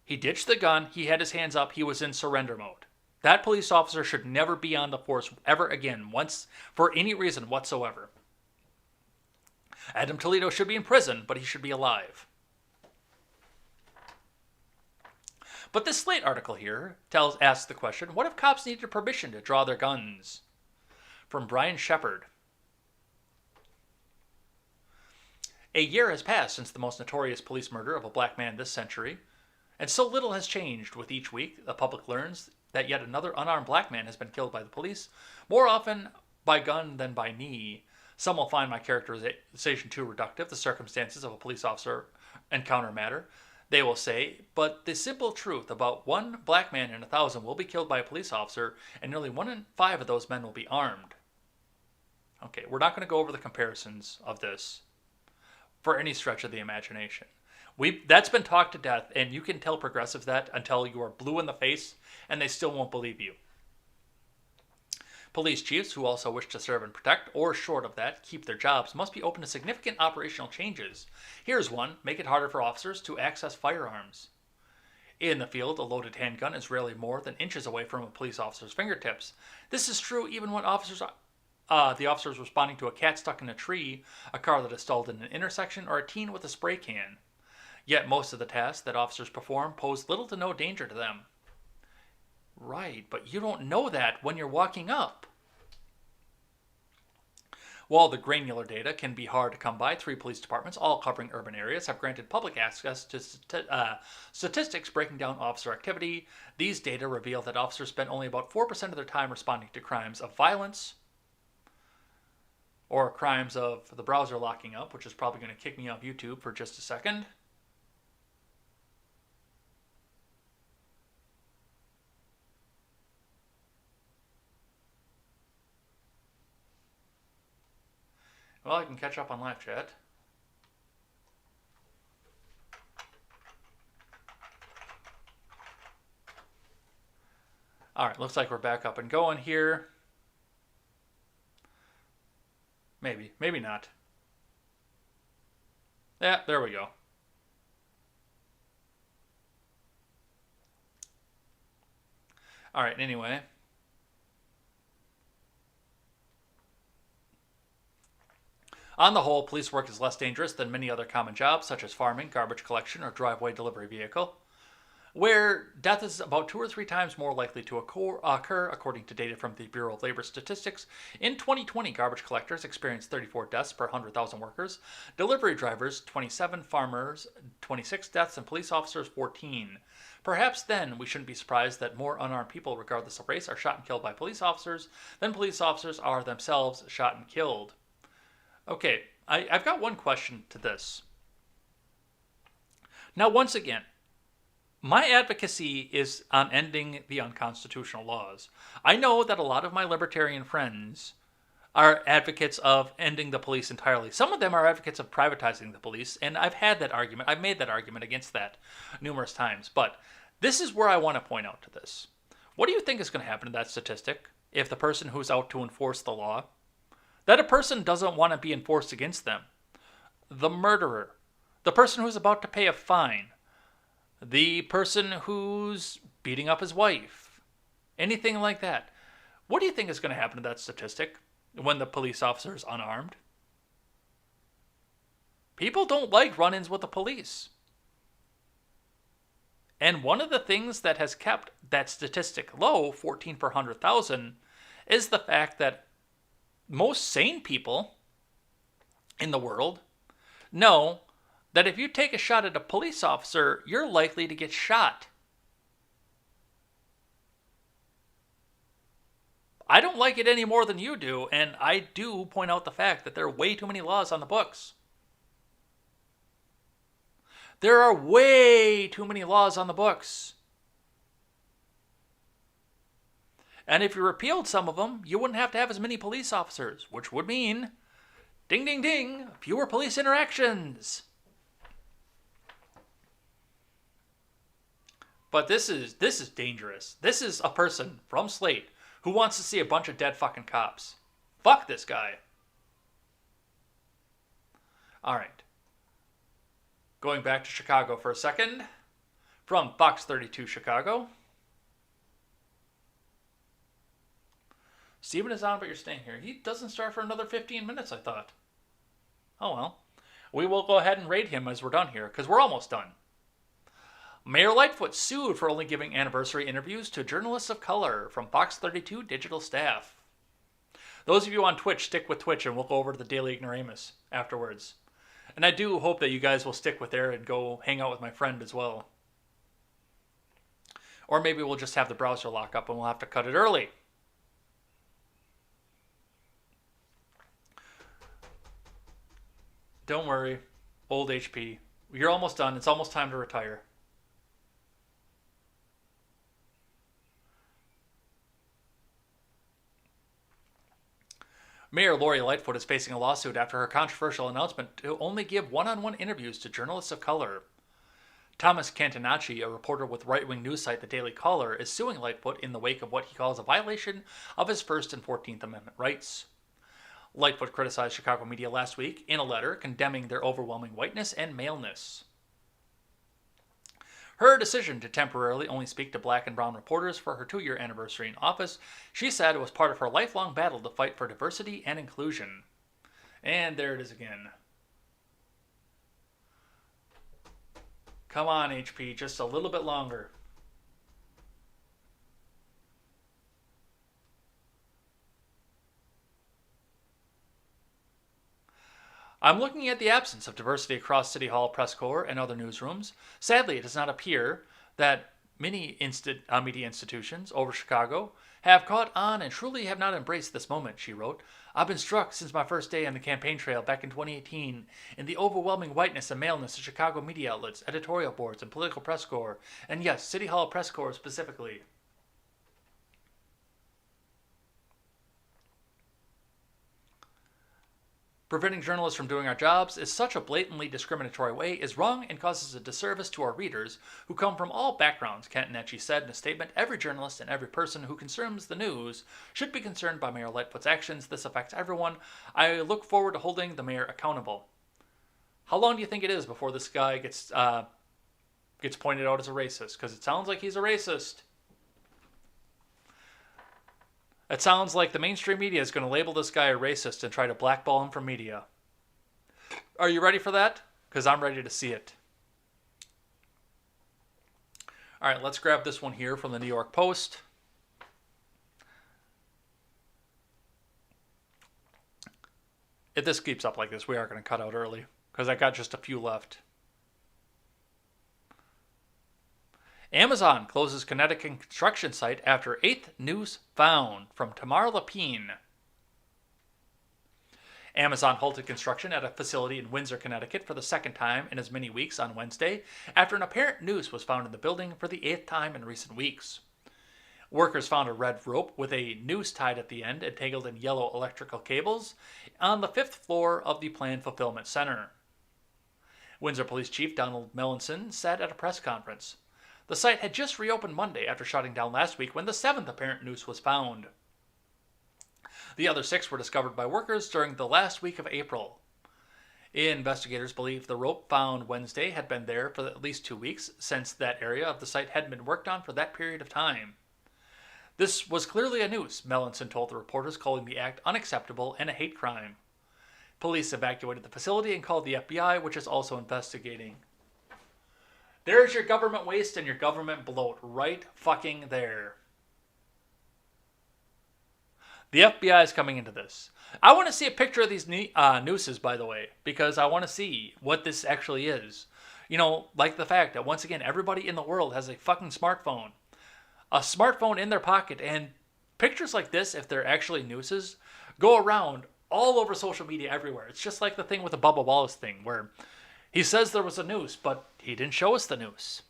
He ditched the gun, he had his hands up, he was in surrender mode. That police officer should never be on the force ever again, once, for any reason whatsoever. Adam Toledo should be in prison, but he should be alive. But this Slate article here asks the question, what if cops needed permission to draw their guns? From Brian Shepard. A year has passed since the most notorious police murder of a black man this century, and so little has changed with each week. The public learns that yet another unarmed black man has been killed by the police, more often by gun than by knee. Some will find my characterization too reductive. The circumstances of a police officer encounter matter. They will say, but the simple truth about one black man in 1,000 will be killed by a police officer, and nearly 1 in 5 of those men will be armed. Okay, we're not going to go over the comparisons of this for any stretch of the imagination. That's been talked to death, and you can tell progressives that until you are blue in the face, and they still won't believe you. Police chiefs who also wish to serve and protect, or short of that, keep their jobs, must be open to significant operational changes. Here's one: make it harder for officers to access firearms. In the field, a loaded handgun is rarely more than inches away from a police officer's fingertips. This is true even when the officer is responding to a cat stuck in a tree, a car that is stalled in an intersection, or a teen with a spray can. Yet most of the tasks that officers perform pose little to no danger to them. Right, but you don't know that when you're walking up. While the granular data can be hard to come by, 3 police departments, all covering urban areas, have granted public access to statistics breaking down officer activity. These data reveal that officers spend only about 4% of their time responding to crimes of violence, or crimes of the browser locking up, which is probably going to kick me off YouTube for just a second. Well, I can catch up on live chat. All right, looks like we're back up and going here. Maybe, maybe not. Yeah, there we go. All right, anyway. On the whole, police work is less dangerous than many other common jobs, such as farming, garbage collection, or driveway delivery vehicle, where death is about 2 or 3 times more likely to occur, according to data from the Bureau of Labor Statistics. In 2020, garbage collectors experienced 34 deaths per 100,000 workers, delivery drivers 27, farmers 26 deaths, and police officers 14. Perhaps then we shouldn't be surprised that more unarmed people, regardless of race, are shot and killed by police officers than police officers are themselves shot and killed. Okay, I've got one question to this. Now, once again, my advocacy is on ending the unconstitutional laws. I know that a lot of my libertarian friends are advocates of ending the police entirely. Some of them are advocates of privatizing the police, and I've made that argument against that numerous times. But this is where I want to point out to this. What do you think is going to happen to that statistic if the person who's out to enforce the law, that a person doesn't want to be enforced against them? The murderer, the person who's about to pay a fine, the person who's beating up his wife, anything like that. What do you think is going to happen to that statistic when the police officer is unarmed? People don't like run-ins with the police. And one of the things that has kept that statistic low, 14 per 100,000, is the fact that most sane people in the world know that if you take a shot at a police officer, you're likely to get shot. I don't like it any more than you do, and I do point out the fact that there are way too many laws on the books. There are way too many laws on the books. And if you repealed some of them, you wouldn't have to have as many police officers, which would mean, ding, ding, ding, fewer police interactions. But this is dangerous. This is a person from Slate who wants to see a bunch of dead fucking cops. Fuck this guy. All right. Going back to Chicago for a second. From Fox 32 Chicago. Steven is on, but you're staying here. He doesn't start for another 15 minutes, I thought. Oh well. We will go ahead and rate him as we're done here, because we're almost done. Mayor Lightfoot sued for only giving anniversary interviews to journalists of color from Fox 32 digital staff. Those of you on Twitch, stick with Twitch and we'll go over to the Daily Ignoramus afterwards. And I do hope that you guys will stick with there and go hang out with my friend as well. Or maybe we'll just have the browser lock up and we'll have to cut it early. Don't worry, old HP. You're almost done. It's almost time to retire. Mayor Lori Lightfoot is facing a lawsuit after her controversial announcement to only give one-on-one interviews to journalists of color. Thomas Cantonacci, a reporter with right-wing news site The Daily Caller, is suing Lightfoot in the wake of what he calls a violation of his First and 14th Amendment rights. Lightfoot criticized Chicago media last week in a letter condemning their overwhelming whiteness and maleness. Her decision to temporarily only speak to black and brown reporters for her 2-year anniversary in office, she said, was part of her lifelong battle to fight for diversity and inclusion. And there it is again. Come on, HP, just a little bit longer. I'm looking at the absence of diversity across City Hall, press corps, and other newsrooms. Sadly, it does not appear that many media institutions over Chicago have caught on and truly have not embraced this moment, she wrote. I've been struck since my first day on the campaign trail back in 2018 in the overwhelming whiteness and maleness of Chicago media outlets, editorial boards, and political press corps, and yes, City Hall press corps specifically. Preventing journalists from doing our jobs in such a blatantly discriminatory way is wrong and causes a disservice to our readers who come from all backgrounds, Cantonacci said in a statement. Every journalist and every person who consumes the news should be concerned by Mayor Lightfoot's actions. This affects everyone. I look forward to holding the mayor accountable. How long do you think it is before this guy gets pointed out as a racist? Because it sounds like he's a racist. It sounds like the mainstream media is going to label this guy a racist and try to blackball him from media. Are you ready for that? Because I'm ready to see it. All right, let's grab this one here from the New York Post. If this keeps up like this, we are going to cut out early because I got just a few left. Amazon closes Connecticut construction site after 8th noose found, from Tamar Lapine. Amazon halted construction at a facility in Windsor, Connecticut for the second time in as many weeks on Wednesday after an apparent noose was found in the building for the 8th time in recent weeks. Workers found a red rope with a noose tied at the end and tangled in yellow electrical cables on the 5th floor of the planned fulfillment center. Windsor Police Chief Donald Melanson said at a press conference. The site had just reopened Monday after shutting down last week when the 7th apparent noose was found. The other 6 were discovered by workers during the last week of April. Investigators believe the rope found Wednesday had been there for at least 2 weeks, since that area of the site hadn't been worked on for that period of time. This was clearly a noose, Melanson told the reporters, calling the act unacceptable and a hate crime. Police evacuated the facility and called the FBI, which is also investigating. There's your government waste and your government bloat right fucking there. The FBI is coming into this. I want to see a picture of these nooses, by the way, because I want to see what this actually is. You know, like the fact that, once again, everybody in the world has a fucking smartphone. A smartphone in their pocket, and pictures like this, if they're actually nooses, go around all over social media everywhere. It's just like the thing with the Bubba Wallace thing, where he says there was a noose, but he didn't show us the noose.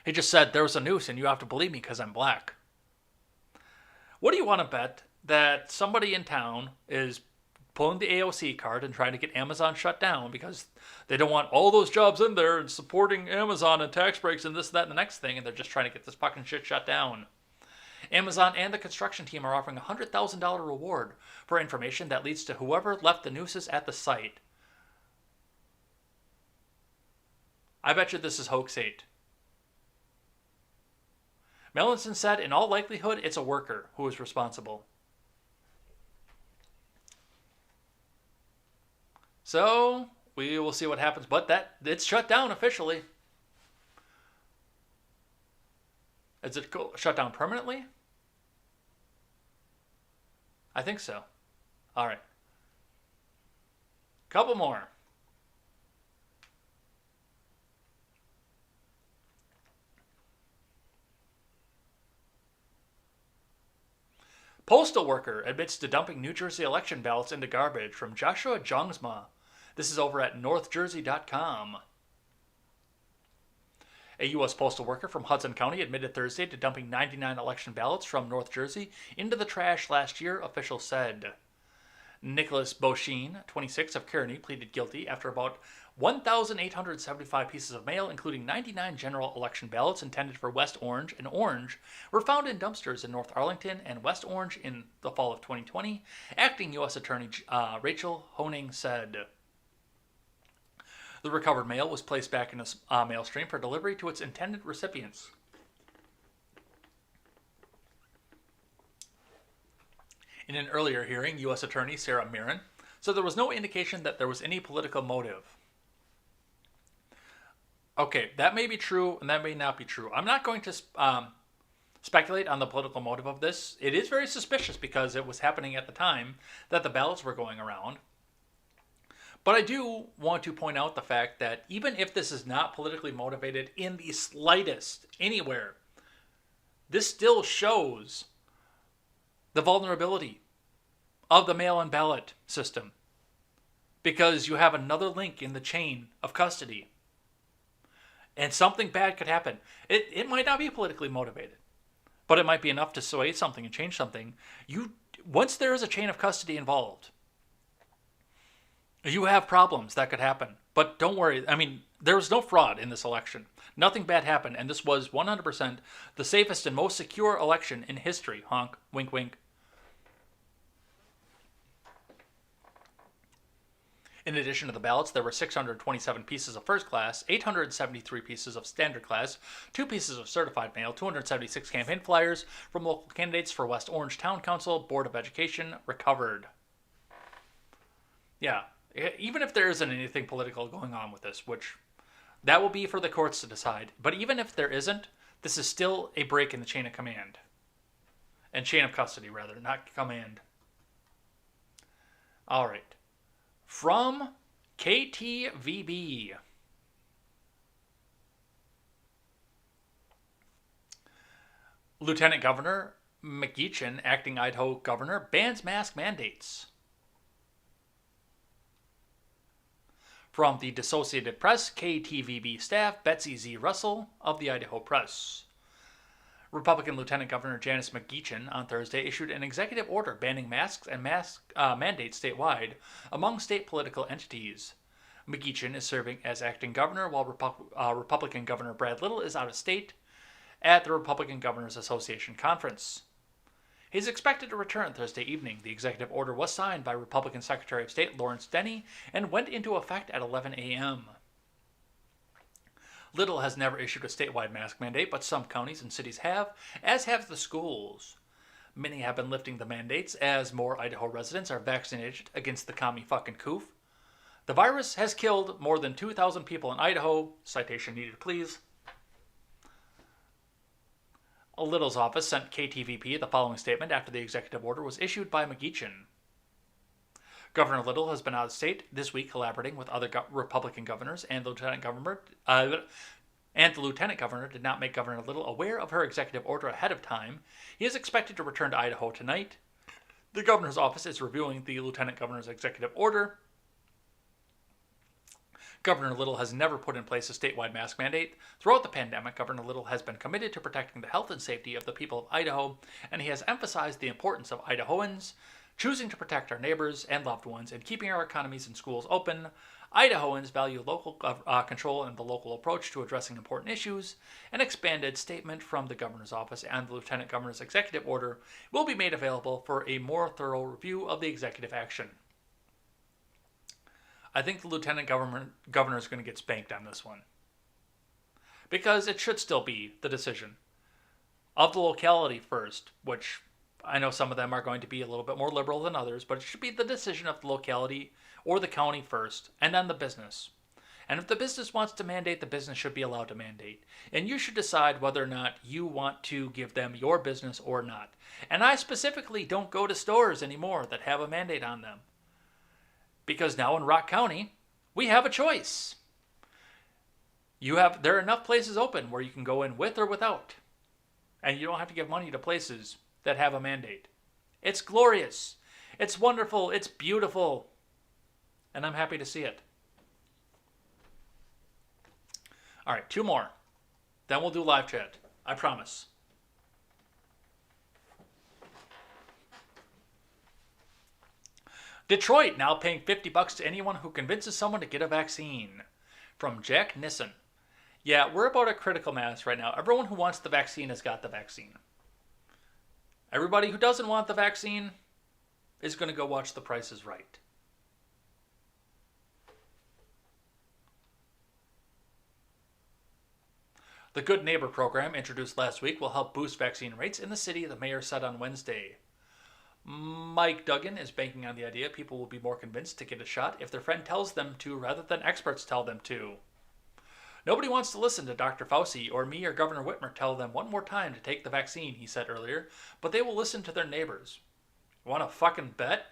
He just said there was a noose, and you have to believe me because I'm black. What do you want to bet that somebody in town is pulling the AOC card and trying to get Amazon shut down because they don't want all those jobs in there and supporting Amazon and tax breaks and this, that, and the next thing, and they're just trying to get this fucking shit shut down? Amazon and the construction team are offering a $100,000 reward for information that leads to whoever left the nooses at the site. I bet you this is hoax 8. Melanson said, in all likelihood, it's a worker who is responsible. So, we will see what happens. But it's shut down officially. Is it shut down permanently? I think so. All right. Couple more. Postal worker admits to dumping New Jersey election ballots into garbage, from Joshua Jongsma. This is over at northjersey.com. A U.S. postal worker from Hudson County admitted Thursday to dumping 99 election ballots from North Jersey into the trash last year, officials said. Nicholas Beauchene, 26, of Kearney, pleaded guilty after about 1,875 pieces of mail, including 99 general election ballots intended for West Orange and Orange, were found in dumpsters in North Arlington and West Orange in the fall of 2020, acting U.S. Attorney Rachel Honing said. The recovered mail was placed back in a mail stream for delivery to its intended recipients. In an earlier hearing, U.S. Attorney Sarah Mirren said there was no indication that there was any political motive. Okay, that may be true and that may not be true. I'm not going to speculate on the political motive of this. It is very suspicious because it was happening at the time that the ballots were going around. But I do want to point out the fact that even if this is not politically motivated in the slightest anywhere, this still shows the vulnerability of the mail-in ballot system, because you have another link in the chain of custody and something bad could happen. It might not be politically motivated, but it might be enough to sway something and change something. Once there is a chain of custody involved, you have problems that could happen. But don't worry. I mean, there was no fraud in this election. Nothing bad happened, and this was 100% the safest and most secure election in history. Honk, wink, wink. In addition to the ballots, there were 627 pieces of first class, 873 pieces of standard class, 2 pieces of certified mail, 276 campaign flyers from local candidates for West Orange Town Council Board of Education recovered. Yeah, even if there isn't anything political going on with this, which that will be for the courts to decide, but even if there isn't, this is still a break in the chain of command. And chain of custody, rather, not command. All right. From KTVB. Lieutenant Governor McGeachin, acting Idaho governor, bans mask mandates. From the Associated Press, KTVB staff Betsy Z. Russell of the Idaho Press. Republican Lieutenant Governor Janice McGeachin on Thursday issued an executive order banning masks and mask mandates statewide among state political entities. McGeachin is serving as acting governor while Republican Governor Brad Little is out of state at the Republican Governors Association conference. He's expected to return Thursday evening. The executive order was signed by Republican Secretary of State Lawrence Denny and went into effect at 11 a.m. Little has never issued a statewide mask mandate, but some counties and cities have, as have the schools. Many have been lifting the mandates as more Idaho residents are vaccinated against the commie fucking coof. The virus has killed more than 2,000 people in Idaho. Citation needed, please. Little's office sent KTVP the following statement after the executive order was issued by McGeechan. Governor Little has been out of state this week collaborating with other Republican governors, and the lieutenant governor did not make Governor Little aware of her executive order ahead of time. He is expected to return to Idaho tonight. The governor's office is reviewing the lieutenant governor's executive order. Governor Little has never put in place a statewide mask mandate. Throughout the pandemic, Governor Little has been committed to protecting the health and safety of the people of Idaho, and he has emphasized the importance of Idahoans choosing to protect our neighbors and loved ones and keeping our economies and schools open. Idahoans value local control and the local approach to addressing important issues. An expanded statement from the governor's office and the lieutenant governor's executive order will be made available for a more thorough review of the executive action. I think the lieutenant governor is going to get spanked on this one, because it should still be the decision of the locality first, which I know some of them are going to be a little bit more liberal than others, but it should be the decision of the locality or the county first, and then the business. And if the business wants to mandate, the business should be allowed to mandate. And you should decide whether or not you want to give them your business or not. And I specifically don't go to stores anymore that have a mandate on them, because now in Rock County, we have a choice. There are enough places open where you can go in with or without. And you don't have to give money to places that have a mandate. It's glorious. It's wonderful. It's beautiful. And I'm happy to see it. All right, 2 more. Then we'll do live chat. I promise. Detroit now paying $50 to anyone who convinces someone to get a vaccine. From Jack Nissen. Yeah, we're about a critical mass right now. Everyone who wants the vaccine has got the vaccine. Everybody who doesn't want the vaccine is going to go watch The Price is Right. The Good Neighbor program, introduced last week, will help boost vaccine rates in the city, the mayor said on Wednesday. Mike Duggan is banking on the idea people will be more convinced to get a shot if their friend tells them to rather than experts tell them to. Nobody wants to listen to Dr. Fauci or me or Governor Whitmer tell them one more time to take the vaccine, he said earlier, but they will listen to their neighbors. Want to fucking bet?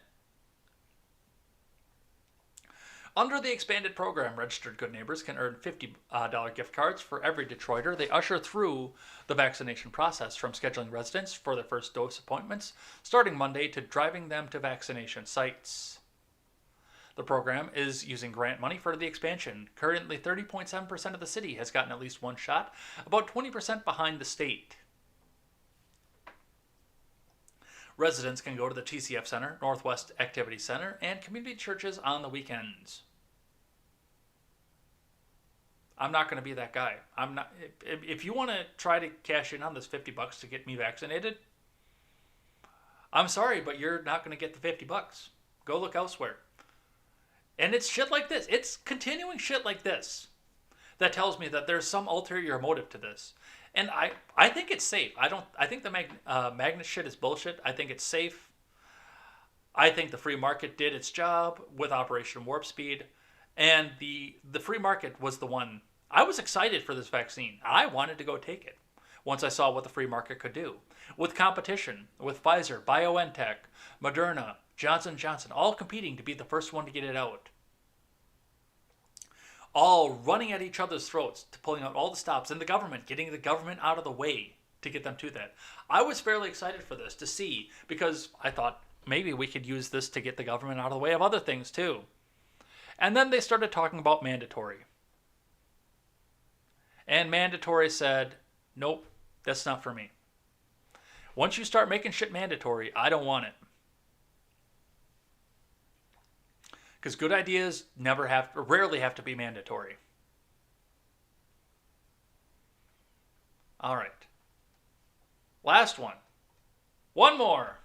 Under the expanded program, registered good neighbors can earn $50 gift cards for every Detroiter they usher through the vaccination process, from scheduling residents for their first dose appointments starting Monday to driving them to vaccination sites. The program is using grant money for the expansion. Currently, 30.7% of the city has gotten at least one shot, about 20% behind the state. Residents can go to the TCF Center, Northwest Activity Center, and community churches on the weekends. I'm not going to be that guy. I'm not. If you want to try to cash in on this $50 to get me vaccinated, I'm sorry, but you're not going to get the $50. Go look elsewhere. And it's shit like this. It's continuing shit like this that tells me that there's some ulterior motive to this. And I think it's safe. I think the magnet shit is bullshit. I think it's safe. I think the free market did its job with Operation Warp Speed. And the free market was the one. I was excited for this vaccine. I wanted to go take it once I saw what the free market could do. With competition, with Pfizer, BioNTech, Moderna, Johnson & Johnson, all competing to be the first one to get it out. All running at each other's throats, to pulling out all the stops, and the government, getting the government out of the way to get them to that. I was fairly excited for this to see, because I thought maybe we could use this to get the government out of the way of other things too. And then they started talking about mandatory. And mandatory said, nope, that's not for me. Once you start making shit mandatory, I don't want it. Because good ideas rarely have to be mandatory. All right. Last one. One more.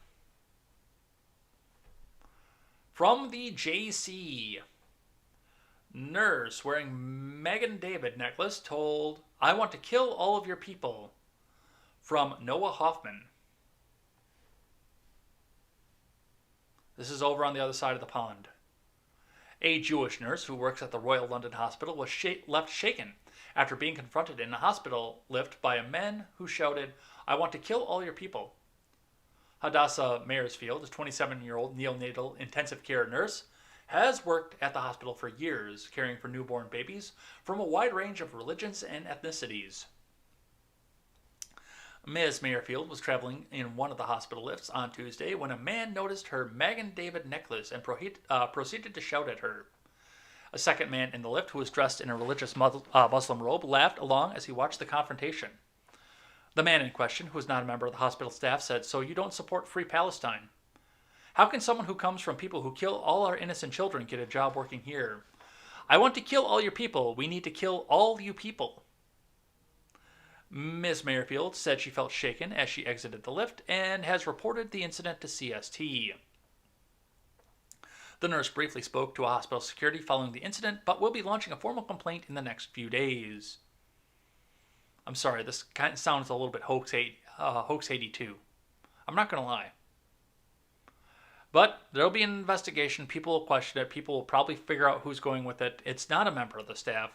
From the JC. Nurse wearing Megan David necklace told, "I want to kill all of your people." From Noah Hoffman. This is over on the other side of the pond. A Jewish nurse who works at the Royal London Hospital was left shaken after being confronted in a hospital lift by a man who shouted, "I want to kill all your people." Hadassah Mayersfield, a 27-year-old neonatal intensive care nurse, has worked at the hospital for years, caring for newborn babies from a wide range of religions and ethnicities. Ms. Mayerfield was traveling in one of the hospital lifts on Tuesday when a man noticed her Magen David necklace and proceeded to shout at her. A second man in the lift, who was dressed in a religious Muslim robe, laughed along as he watched the confrontation. The man in question, who was not a member of the hospital staff, said, "So you don't support Free Palestine? How can someone who comes from people who kill all our innocent children get a job working here? I want to kill all your people. We need to kill all you people." Ms. Mayerfield said she felt shaken as she exited the lift and has reported the incident to CST. The nurse briefly spoke to a hospital security following the incident, but will be launching a formal complaint in the next few days. I'm sorry, this kind of sounds a little bit hoax-80 too. I'm not going to lie. But there'll be an investigation. People will question it. People will probably figure out who's going with it. It's not a member of the staff.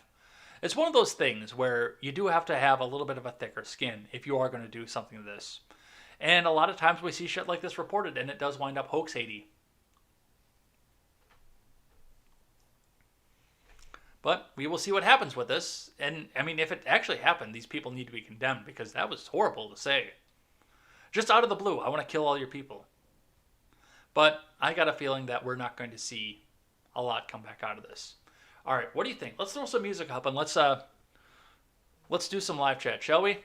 It's one of those things where you do have to have a little bit of a thicker skin if you are going to do something like this. And a lot of times we see shit like this reported, and it does wind up hoax-80. But we will see what happens with this. And, I mean, if it actually happened, these people need to be condemned, because that was horrible to say. Just out of the blue, I want to kill all your people. But I got a feeling that we're not going to see a lot come back out of this. All right, what do you think? Let's throw some music up and let's do some live chat, shall we?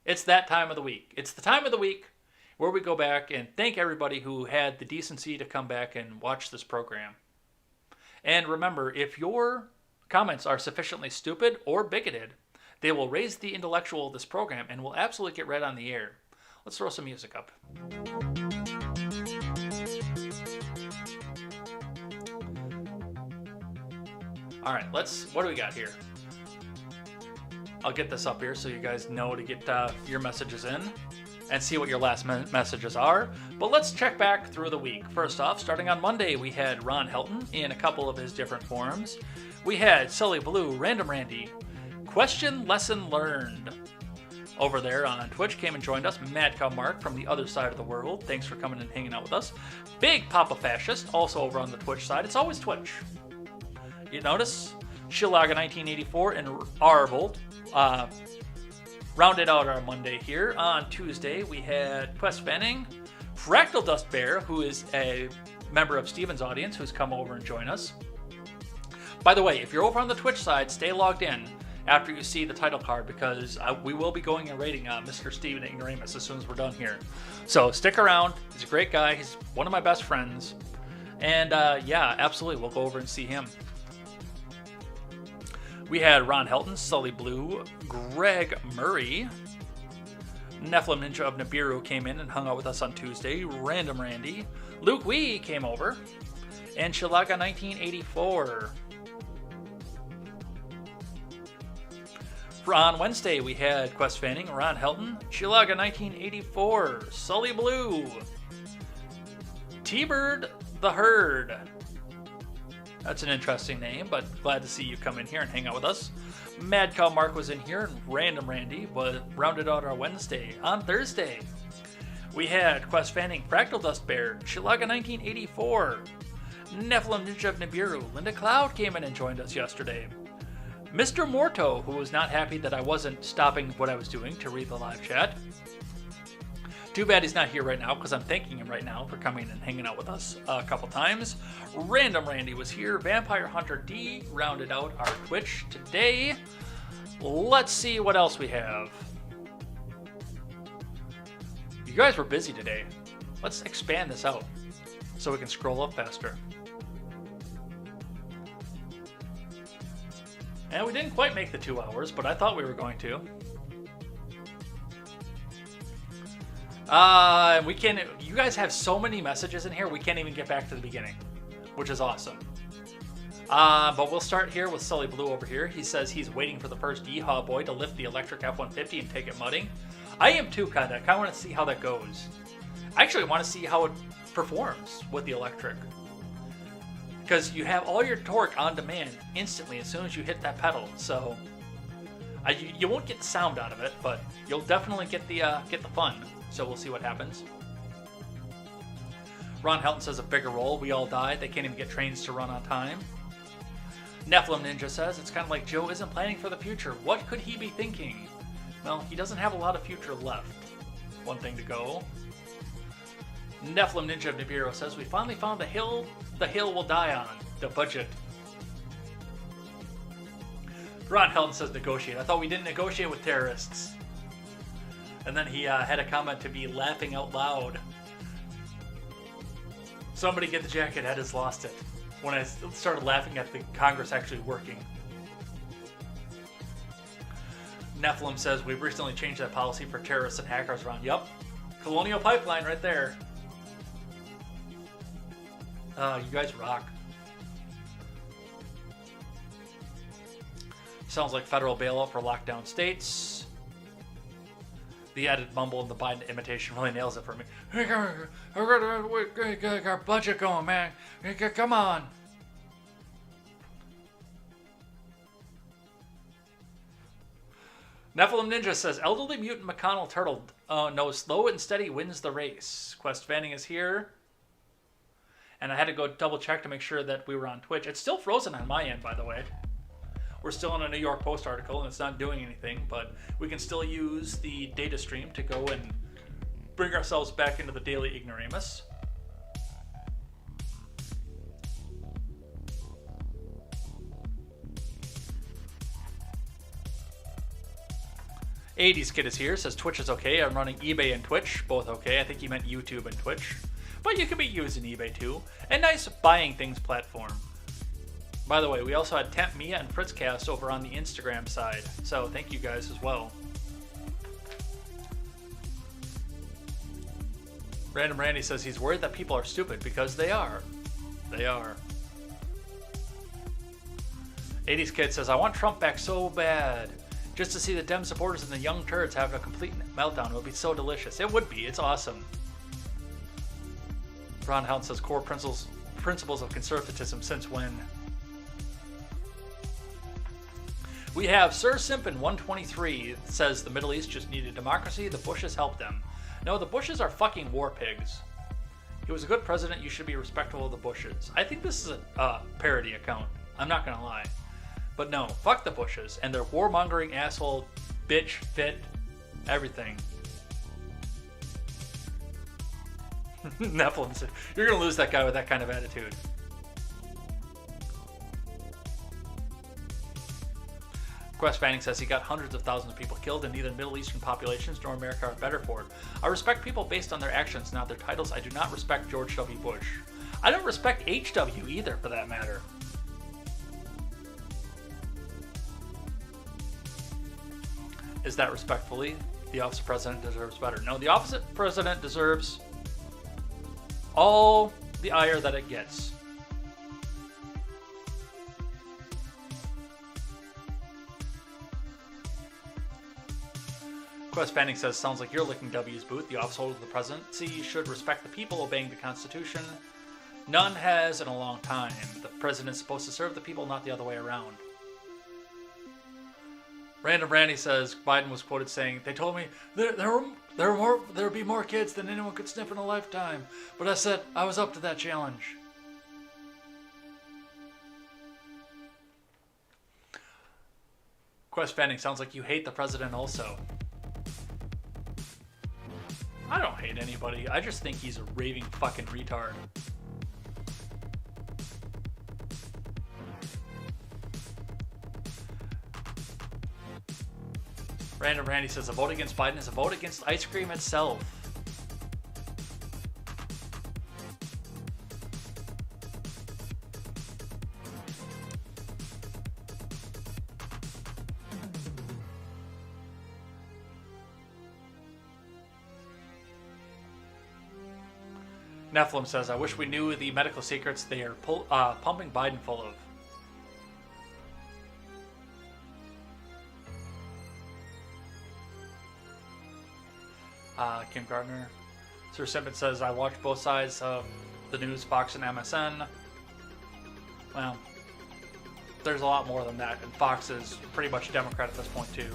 It's that time of the week. It's the time of the week where we go back and thank everybody who had the decency to come back and watch this program. And remember, if your comments are sufficiently stupid or bigoted, they will raise the intellectual of this program and will absolutely get read on the air. Let's throw some music up. All right, what do we got here? I'll get this up here so you guys know to get your messages in and see what your last messages are. But let's check back through the week. First off, starting on Monday, we had Ron Helton in a couple of his different forms. We had Sully Blue, Random Randy, Question Lesson Learned. Over there on Twitch came and joined us, Mad Cow Mark from the other side of the world. Thanks for coming and hanging out with us. Big Papa Fascist, also over on the Twitch side. It's always Twitch. You notice? Shilaga 1984 and Arvold rounded out our Monday here. On Tuesday, we had Quest Fanning, Fractal Dust Bear, who is a member of Steven's audience, who's come over and joined us. By the way, if you're over on the Twitch side, stay logged in after you see the title card, because we will be going and rating Mr. Steven Ignoramus as soon as we're done here. So stick around. He's a great guy. He's one of my best friends. And yeah, absolutely, we'll go over and see him. We had Ron Helton, Sully Blue, Greg Murray, Nephilim Ninja of Nibiru came in and hung out with us on Tuesday, Random Randy, Luke Wee came over, and Shilaga 1984. On Wednesday, we had Quest Fanning, Ron Helton, Shilaga 1984, Sully Blue, T-Bird the Herd. That's an interesting name, but glad to see you come in here and hang out with us. Mad Cow Mark was in here, and Random Randy was rounded out our Wednesday. On Thursday, we had Quest Fanning, Fractal Dust Bear, Shilaga 1984, Nephilim Ninja of Nibiru. Linda Cloud came in and joined us yesterday. Mr. Morto, who was not happy that I wasn't stopping what I was doing to read the live chat. Too bad he's not here right now, because I'm thanking him right now for coming and hanging out with us a couple times. Random Randy was here. Vampire Hunter D rounded out our Twitch today. Let's see what else we have. You guys were busy today. Let's expand this out so we can scroll up faster. And we didn't quite make the 2 hours, but I thought we were going to. You guys have so many messages in here, we can't even get back to the beginning, which is awesome. But we'll start here with Sully Blue over here. He says he's waiting for the first Yeehaw boy to lift the electric F-150 and take it mudding. I am too, kinda. I kinda want to see how that goes. I actually want to see how it performs with the electric. because you have all your torque on demand instantly as soon as you hit that pedal. So you won't get the sound out of it, but you'll definitely get the fun. So we'll see what happens. Ron Helton says a bigger role. We all died. They can't even get trains to run on time. Nephilim Ninja says it's kind of like Joe isn't planning for the future. What could he be thinking? Well, he doesn't have a lot of future left. One thing to go. Nephilim Ninja of Nibiru says we finally found the hill will die on. The budget. Ron Helton says negotiate. I thought we didn't negotiate with terrorists. And then he had a comment to be laughing out loud. Somebody get the jacket, Ed has lost it. When I started laughing at the Congress actually working. Nephilim says we've recently changed that policy for terrorists and hackers around. Yup. Colonial Pipeline right there. You guys rock. Sounds like federal bailout for lockdown states. The added mumble in the Biden imitation really nails it for me. We got our budget going, man. Come on. Nephilim Ninja says, elderly mutant McConnell Turtle knows slow and steady wins the race. Quest Fanning is here. And I had to go double check to make sure that we were on Twitch. It's still frozen on my end, by the way. We're still on a New York Post article, and it's not doing anything, but we can still use the data stream to go and bring ourselves back into the daily ignoramus. '80s Kid is here, says Twitch is okay. I'm running eBay and Twitch, both okay. I think he meant YouTube and Twitch. But you can be using eBay too. A nice buying things platform. By the way, we also had Temp Mia and Fritzcast over on the Instagram side. So thank you guys as well. Random Randy says he's worried that people are stupid because they are. They are. '80s Kid says, I want Trump back so bad. Just to see the Dem supporters and the young turds have a complete meltdown. It would be so delicious. It would be. It's awesome. Ron Helton says core principles of conservatism since when? We have Sir Simpin 123 says the Middle East just needed democracy. The Bushes helped them. No, the Bushes are fucking war pigs. He was a good president. You should be respectful of the Bushes. I think this is a parody account. I'm not gonna lie. But no, fuck the Bushes and their warmongering asshole, bitch, fit, everything. Nephilim said, you're gonna lose that guy with that kind of attitude. Quest Fanning says he got hundreds of thousands of people killed, and neither Middle Eastern populations nor America are better for it. I respect people based on their actions, not their titles. I do not respect George W. Bush. I don't respect HW either, for that matter. Is that respectfully? The office of president deserves better. No, the office of president deserves all the ire that it gets. Quest Fanning says, sounds like you're licking W's boot. The office holder of the presidency should respect the people obeying the Constitution. None has in a long time. The president's supposed to serve the people, not the other way around. Random Randy says Biden was quoted saying, they told me there would be more kids than anyone could sniff in a lifetime. But I said I was up to that challenge. Quest Fanning, sounds like you hate the president also. I don't hate anybody. I just think he's a raving fucking retard. Random Randy says a vote against Biden is a vote against ice cream itself. Nephilim says, I wish we knew the medical secrets they are pumping Biden full of. Kim Gardner. Sir Simpson says, I watched both sides of the news, Fox and MSN. Well, there's a lot more than that, and Fox is pretty much Democrat at this point, too.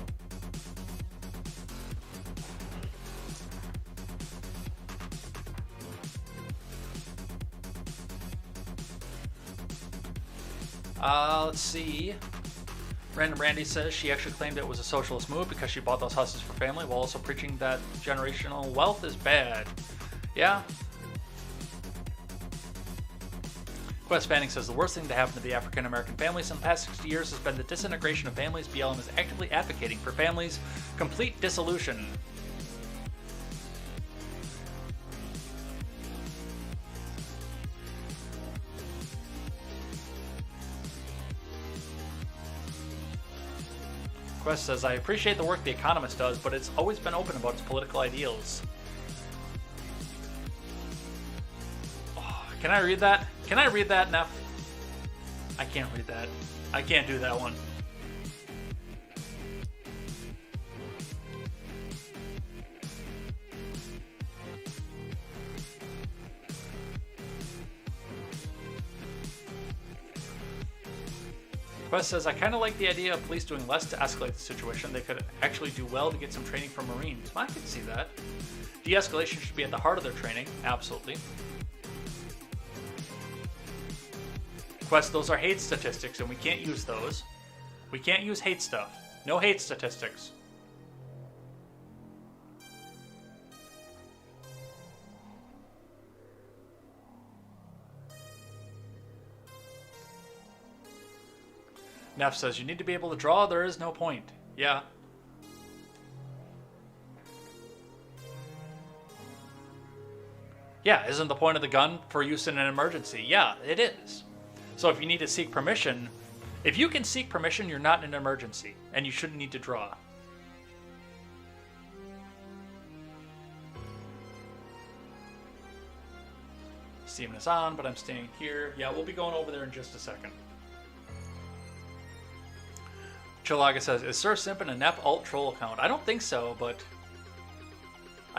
Let's see. Random Randy says she actually claimed it was a socialist move because she bought those houses for family while also preaching that generational wealth is bad. Yeah. Quest Fanning says the worst thing to happen to the African American families in the past 60 years has been the disintegration of families. BLM is actively advocating for families' complete dissolution. Quest says, I appreciate the work The Economist does, but it's always been open about its political ideals. Oh, can I read that? Can I read that, Neff? I can't read that. I can't do that one. Quest says, I kind of like the idea of police doing less to escalate the situation. They could actually do well to get some training from Marines. I can see that. De-escalation should be at the heart of their training. Absolutely. Quest, those are hate statistics, and we can't use those. We can't use hate stuff. No hate statistics. Neff says, you need to be able to draw, there is no point. Yeah. Yeah, isn't the point of the gun for use in an emergency? Yeah, it is. So if you need to seek permission, if you can seek permission, you're not in an emergency, and you shouldn't need to draw. Steven is on, but I'm staying here. Yeah, we'll be going over there in just a second. Chilaga says, is Sir Simpin a Nep alt troll account? I don't think so, but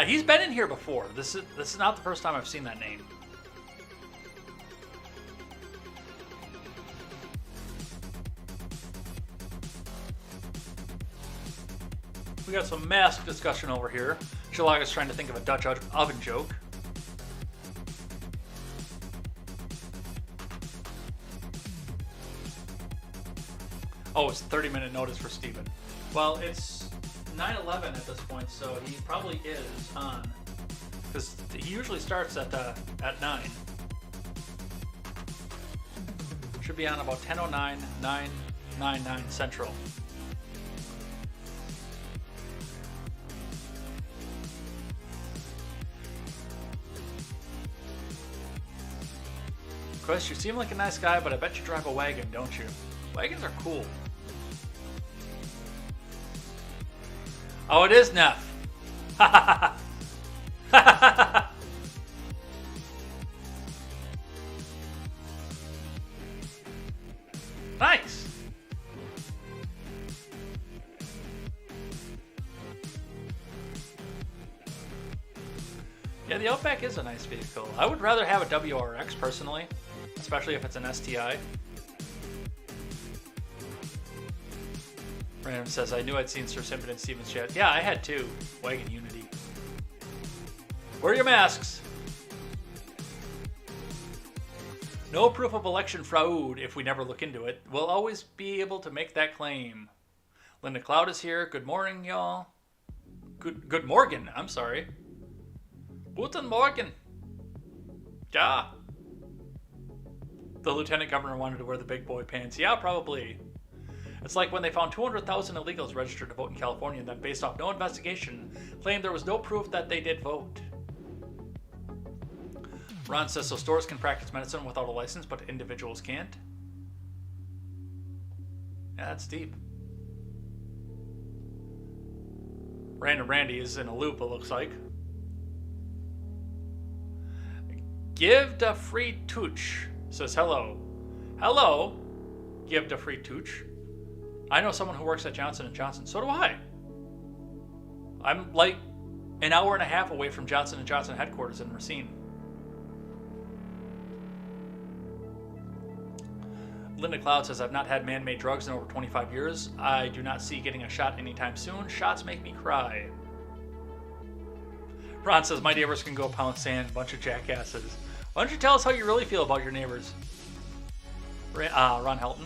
he's been in here before. This is not the first time I've seen that name. We got some mask discussion over here. Chilaga's trying to think of a Dutch oven joke. Oh, it's 30-minute notice for Steven. Well, it's 9:11 at this point, so he probably is on. Because he usually starts at 9. Should be on about 10:09, 9:99 Central. Chris, you seem like a nice guy, but I bet you drive a wagon, don't you? Wagons are cool. Oh, it is Neff. Nice. Yeah, the Outback is a nice vehicle. I would rather have a WRX personally, especially if it's an STI. Random says, I knew I'd seen Sir Simpin in Steven's chat. Yeah, I had too. Wagon Unity. Wear your masks. No proof of election fraud if we never look into it. We'll always be able to make that claim. Linda Cloud is here. Good morning, y'all. Good Morgan. I'm sorry. Guten Morgen. Ja. The lieutenant governor wanted to wear the big boy pants. Yeah, probably. It's like when they found 200,000 illegals registered to vote in California and then, based off no investigation, claimed there was no proof that they did vote. Ron says, so stores can practice medicine without a license, but individuals can't? Yeah, that's deep. Random Randy is in a loop, it looks like. Give da free tooch says hello. Hello. Give da free tooch. I know someone who works at Johnson & Johnson. So do I. I'm like an hour and a half away from Johnson & Johnson headquarters in Racine. Linda Cloud says, I've not had man-made drugs in over 25 years. I do not see getting a shot anytime soon. Shots make me cry. Ron says, my neighbors can go pound sand, bunch of jackasses. Why don't you tell us how you really feel about your neighbors? Ron Helton.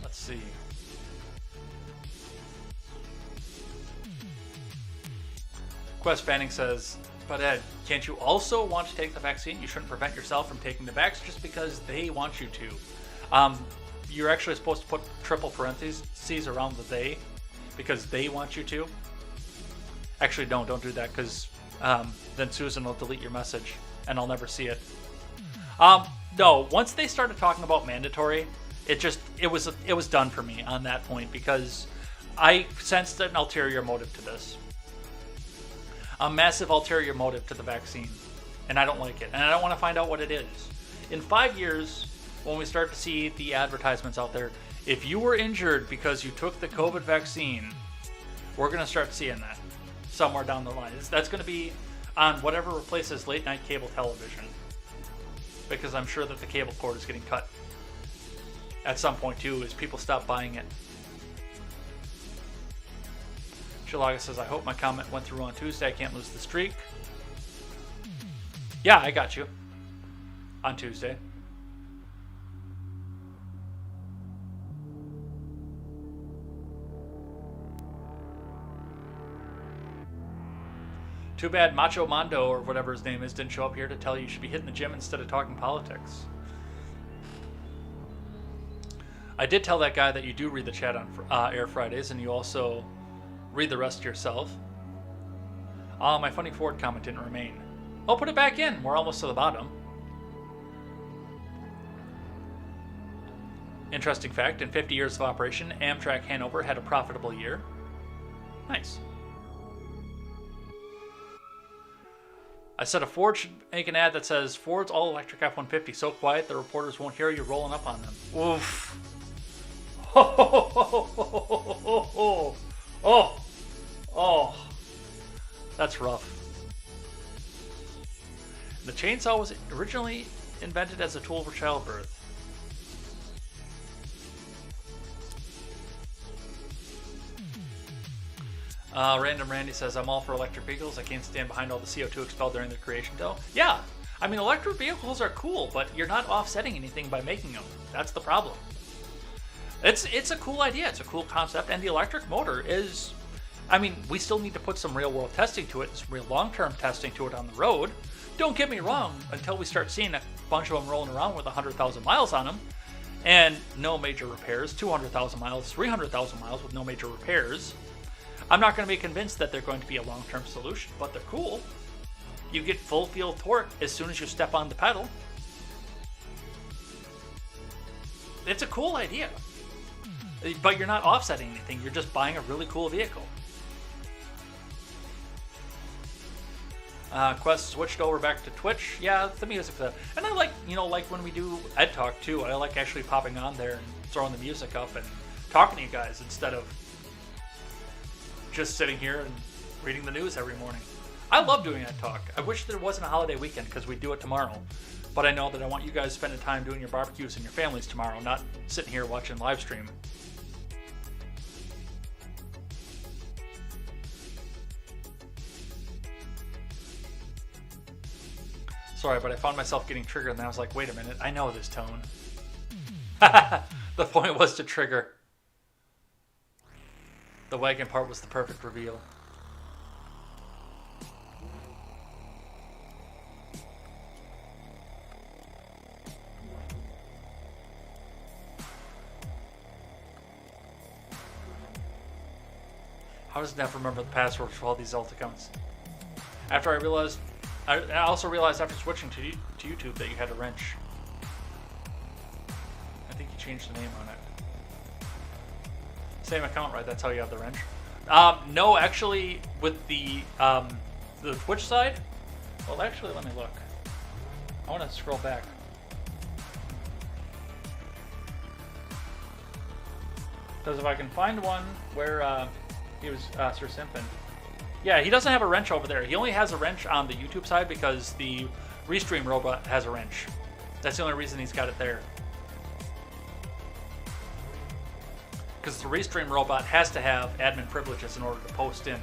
Let's see. Quest Fanning says, but Ed, can't you also want to take the vaccine? You shouldn't prevent yourself from taking the vax just because they want you to. You're actually supposed to put triple parentheses around the they, because they want you to. Actually, don't do that, because then Susan will delete your message, and I'll never see it. No, once they started talking about mandatory, it was done for me on that point, because I sensed an ulterior motive to this. A massive ulterior motive to the vaccine, and I don't like it, and I don't want to find out what it is. In 5 years, when we start to see the advertisements out there, if you were injured because you took the COVID vaccine, we're going to start seeing that somewhere down the line. That's going to be on whatever replaces late night cable television, because I'm sure that the cable cord is getting cut at some point too, as people stop buying it. Chilaga says, I hope my comment went through on Tuesday. I can't lose the streak. Yeah, I got you. On Tuesday. Too bad Macho Mondo, or whatever his name is, didn't show up here to tell you should be hitting the gym instead of talking politics. I did tell that guy that you do read the chat on Air Fridays, and you also read the rest yourself. My funny Ford comment didn't remain. I'll put it back in. We're almost to the bottom. Interesting fact, in 50 years of operation, Amtrak Hanover had a profitable year. Nice. I said a Ford should make an ad that says, Ford's all-electric F-150 so quiet the reporters won't hear you rolling up on them. Oof. Oh, that's rough. The chainsaw was originally invented as a tool for childbirth. Random Randy says, I'm all for electric vehicles. I can't stand behind all the CO2 expelled during their creation, though. Yeah, I mean, electric vehicles are cool, but you're not offsetting anything by making them. That's the problem. It's a cool idea. It's a cool concept, and the electric motor is... I mean, we still need to put some real-world testing to it, some real long-term testing to it on the road. Don't get me wrong, until we start seeing a bunch of them rolling around with 100,000 miles on them, and no major repairs, 200,000 miles, 300,000 miles with no major repairs, I'm not going to be convinced that they're going to be a long-term solution, but they're cool. You get full field torque as soon as you step on the pedal. It's a cool idea. But you're not offsetting anything, you're just buying a really cool vehicle. Quest switched over back to Twitch. Yeah, the music. And I like, like when we do Ed Talk too, I like actually popping on there and throwing the music up and talking to you guys instead of just sitting here and reading the news every morning. I love doing Ed Talk. I wish there wasn't a holiday weekend because we do it tomorrow. But I know that I want you guys spending time doing your barbecues and your families tomorrow, not sitting here watching live stream. Sorry, but I found myself getting triggered, and I was like, wait a minute, I know this tone. The point was to trigger. The wagon part was the perfect reveal. How does Neff remember the passwords for all these alt accounts? After I also realized after switching to YouTube that you had a wrench. I think you changed the name on it. Same account, right? That's how you have the wrench. No, actually, with the Twitch side. Well, actually, let me look. I want to scroll back. Because if I can find one where He was Sir Simpin. Yeah, he doesn't have a wrench over there. He only has a wrench on the YouTube side because the Restream robot has a wrench. That's the only reason he's got it there. Because the Restream robot has to have admin privileges in order to post in.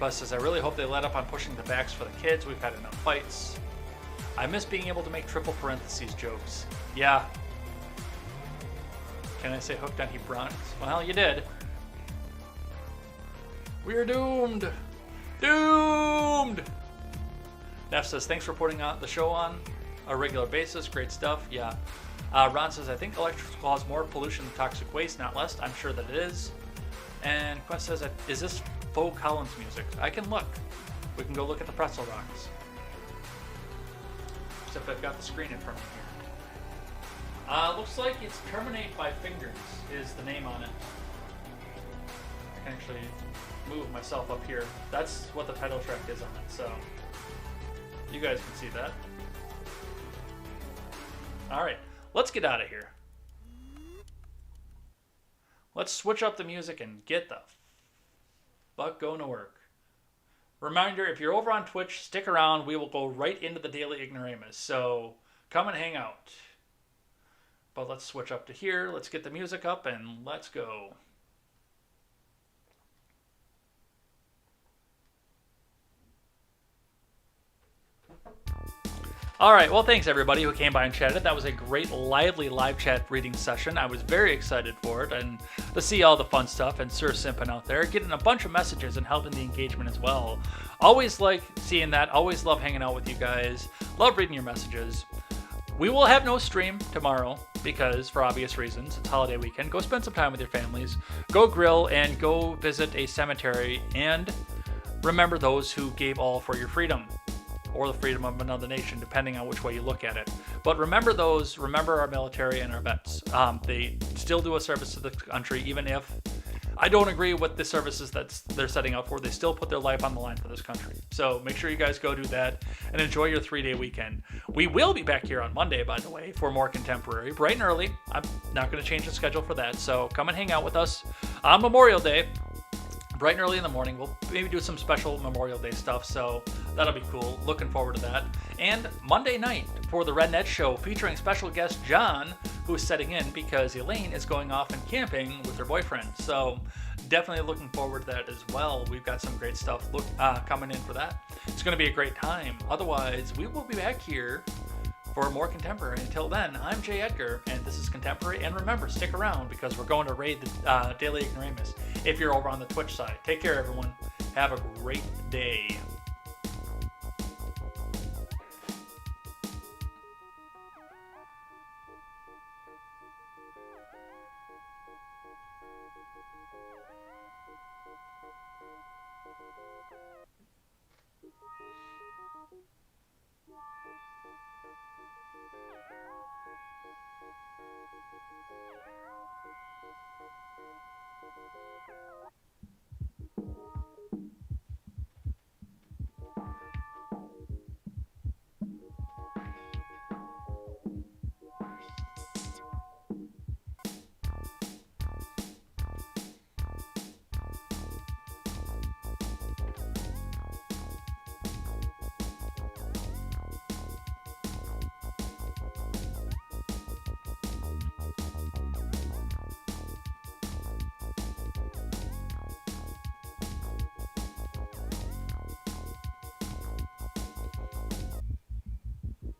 Bus says, I really hope they let up on pushing the backs for the kids. We've had enough fights. I miss being able to make triple parentheses jokes. Yeah. Can I say hooked on He Bronx? Well, you did. We're doomed. Doomed! Neff says, thanks for putting on the show on a regular basis. Great stuff. Yeah. Ron says, I think electric will cause more pollution than toxic waste, not less. I'm sure that it is. And Quest says, is this Bo Collins music? I can look. We can go look at the pretzel rocks. Except I've got the screen in front of me here. Looks like it's Terminate by Fingers is the name on it. I can actually move myself up here. That's what the title track is on it, so you guys can see that. Alright, let's get out of here. Let's switch up the music and get the fuck going to work. Reminder, if you're over on Twitch, stick around. We will go right into the Daily Ignoramus, so come and hang out. But let's switch up to here. Let's get the music up and let's go. Alright, well thanks everybody who came by and chatted. That was a great lively live chat reading session. I was very excited for it and to see all the fun stuff and Sir Simpin out there getting a bunch of messages and helping the engagement as well. Always like seeing that. Always love hanging out with you guys. Love reading your messages. We will have no stream tomorrow because, for obvious reasons, it's holiday weekend. Go spend some time with your families. Go grill and go visit a cemetery and remember those who gave all for your freedom. Or the freedom of another nation, depending on which way you look at it. But remember those, remember our military and our vets. They still do a service to the country, even if I don't agree with the services that they're setting out for. They still put their life on the line for this country. So make sure you guys go do that and enjoy your 3-day weekend. We will be back here on Monday, by the way, for more contemporary, bright and early. I'm not going to change the schedule for that, so come and hang out with us on Memorial Day. Bright and early in the morning. We'll maybe do some special Memorial Day stuff, so that'll be cool. Looking forward to that. And Monday night for the Red Net Show featuring special guest John, who's setting in because Elaine is going off and camping with her boyfriend. So definitely looking forward to that as well. We've got some great stuff coming in for that. It's going to be a great time. Otherwise, we will be back here for more contemporary. Until then, I'm Jay Edgar, and this is Contemporary. And remember, stick around because we're going to raid the Daily Ignoramus if you're over on the Twitch side. Take care, everyone. Have a great day.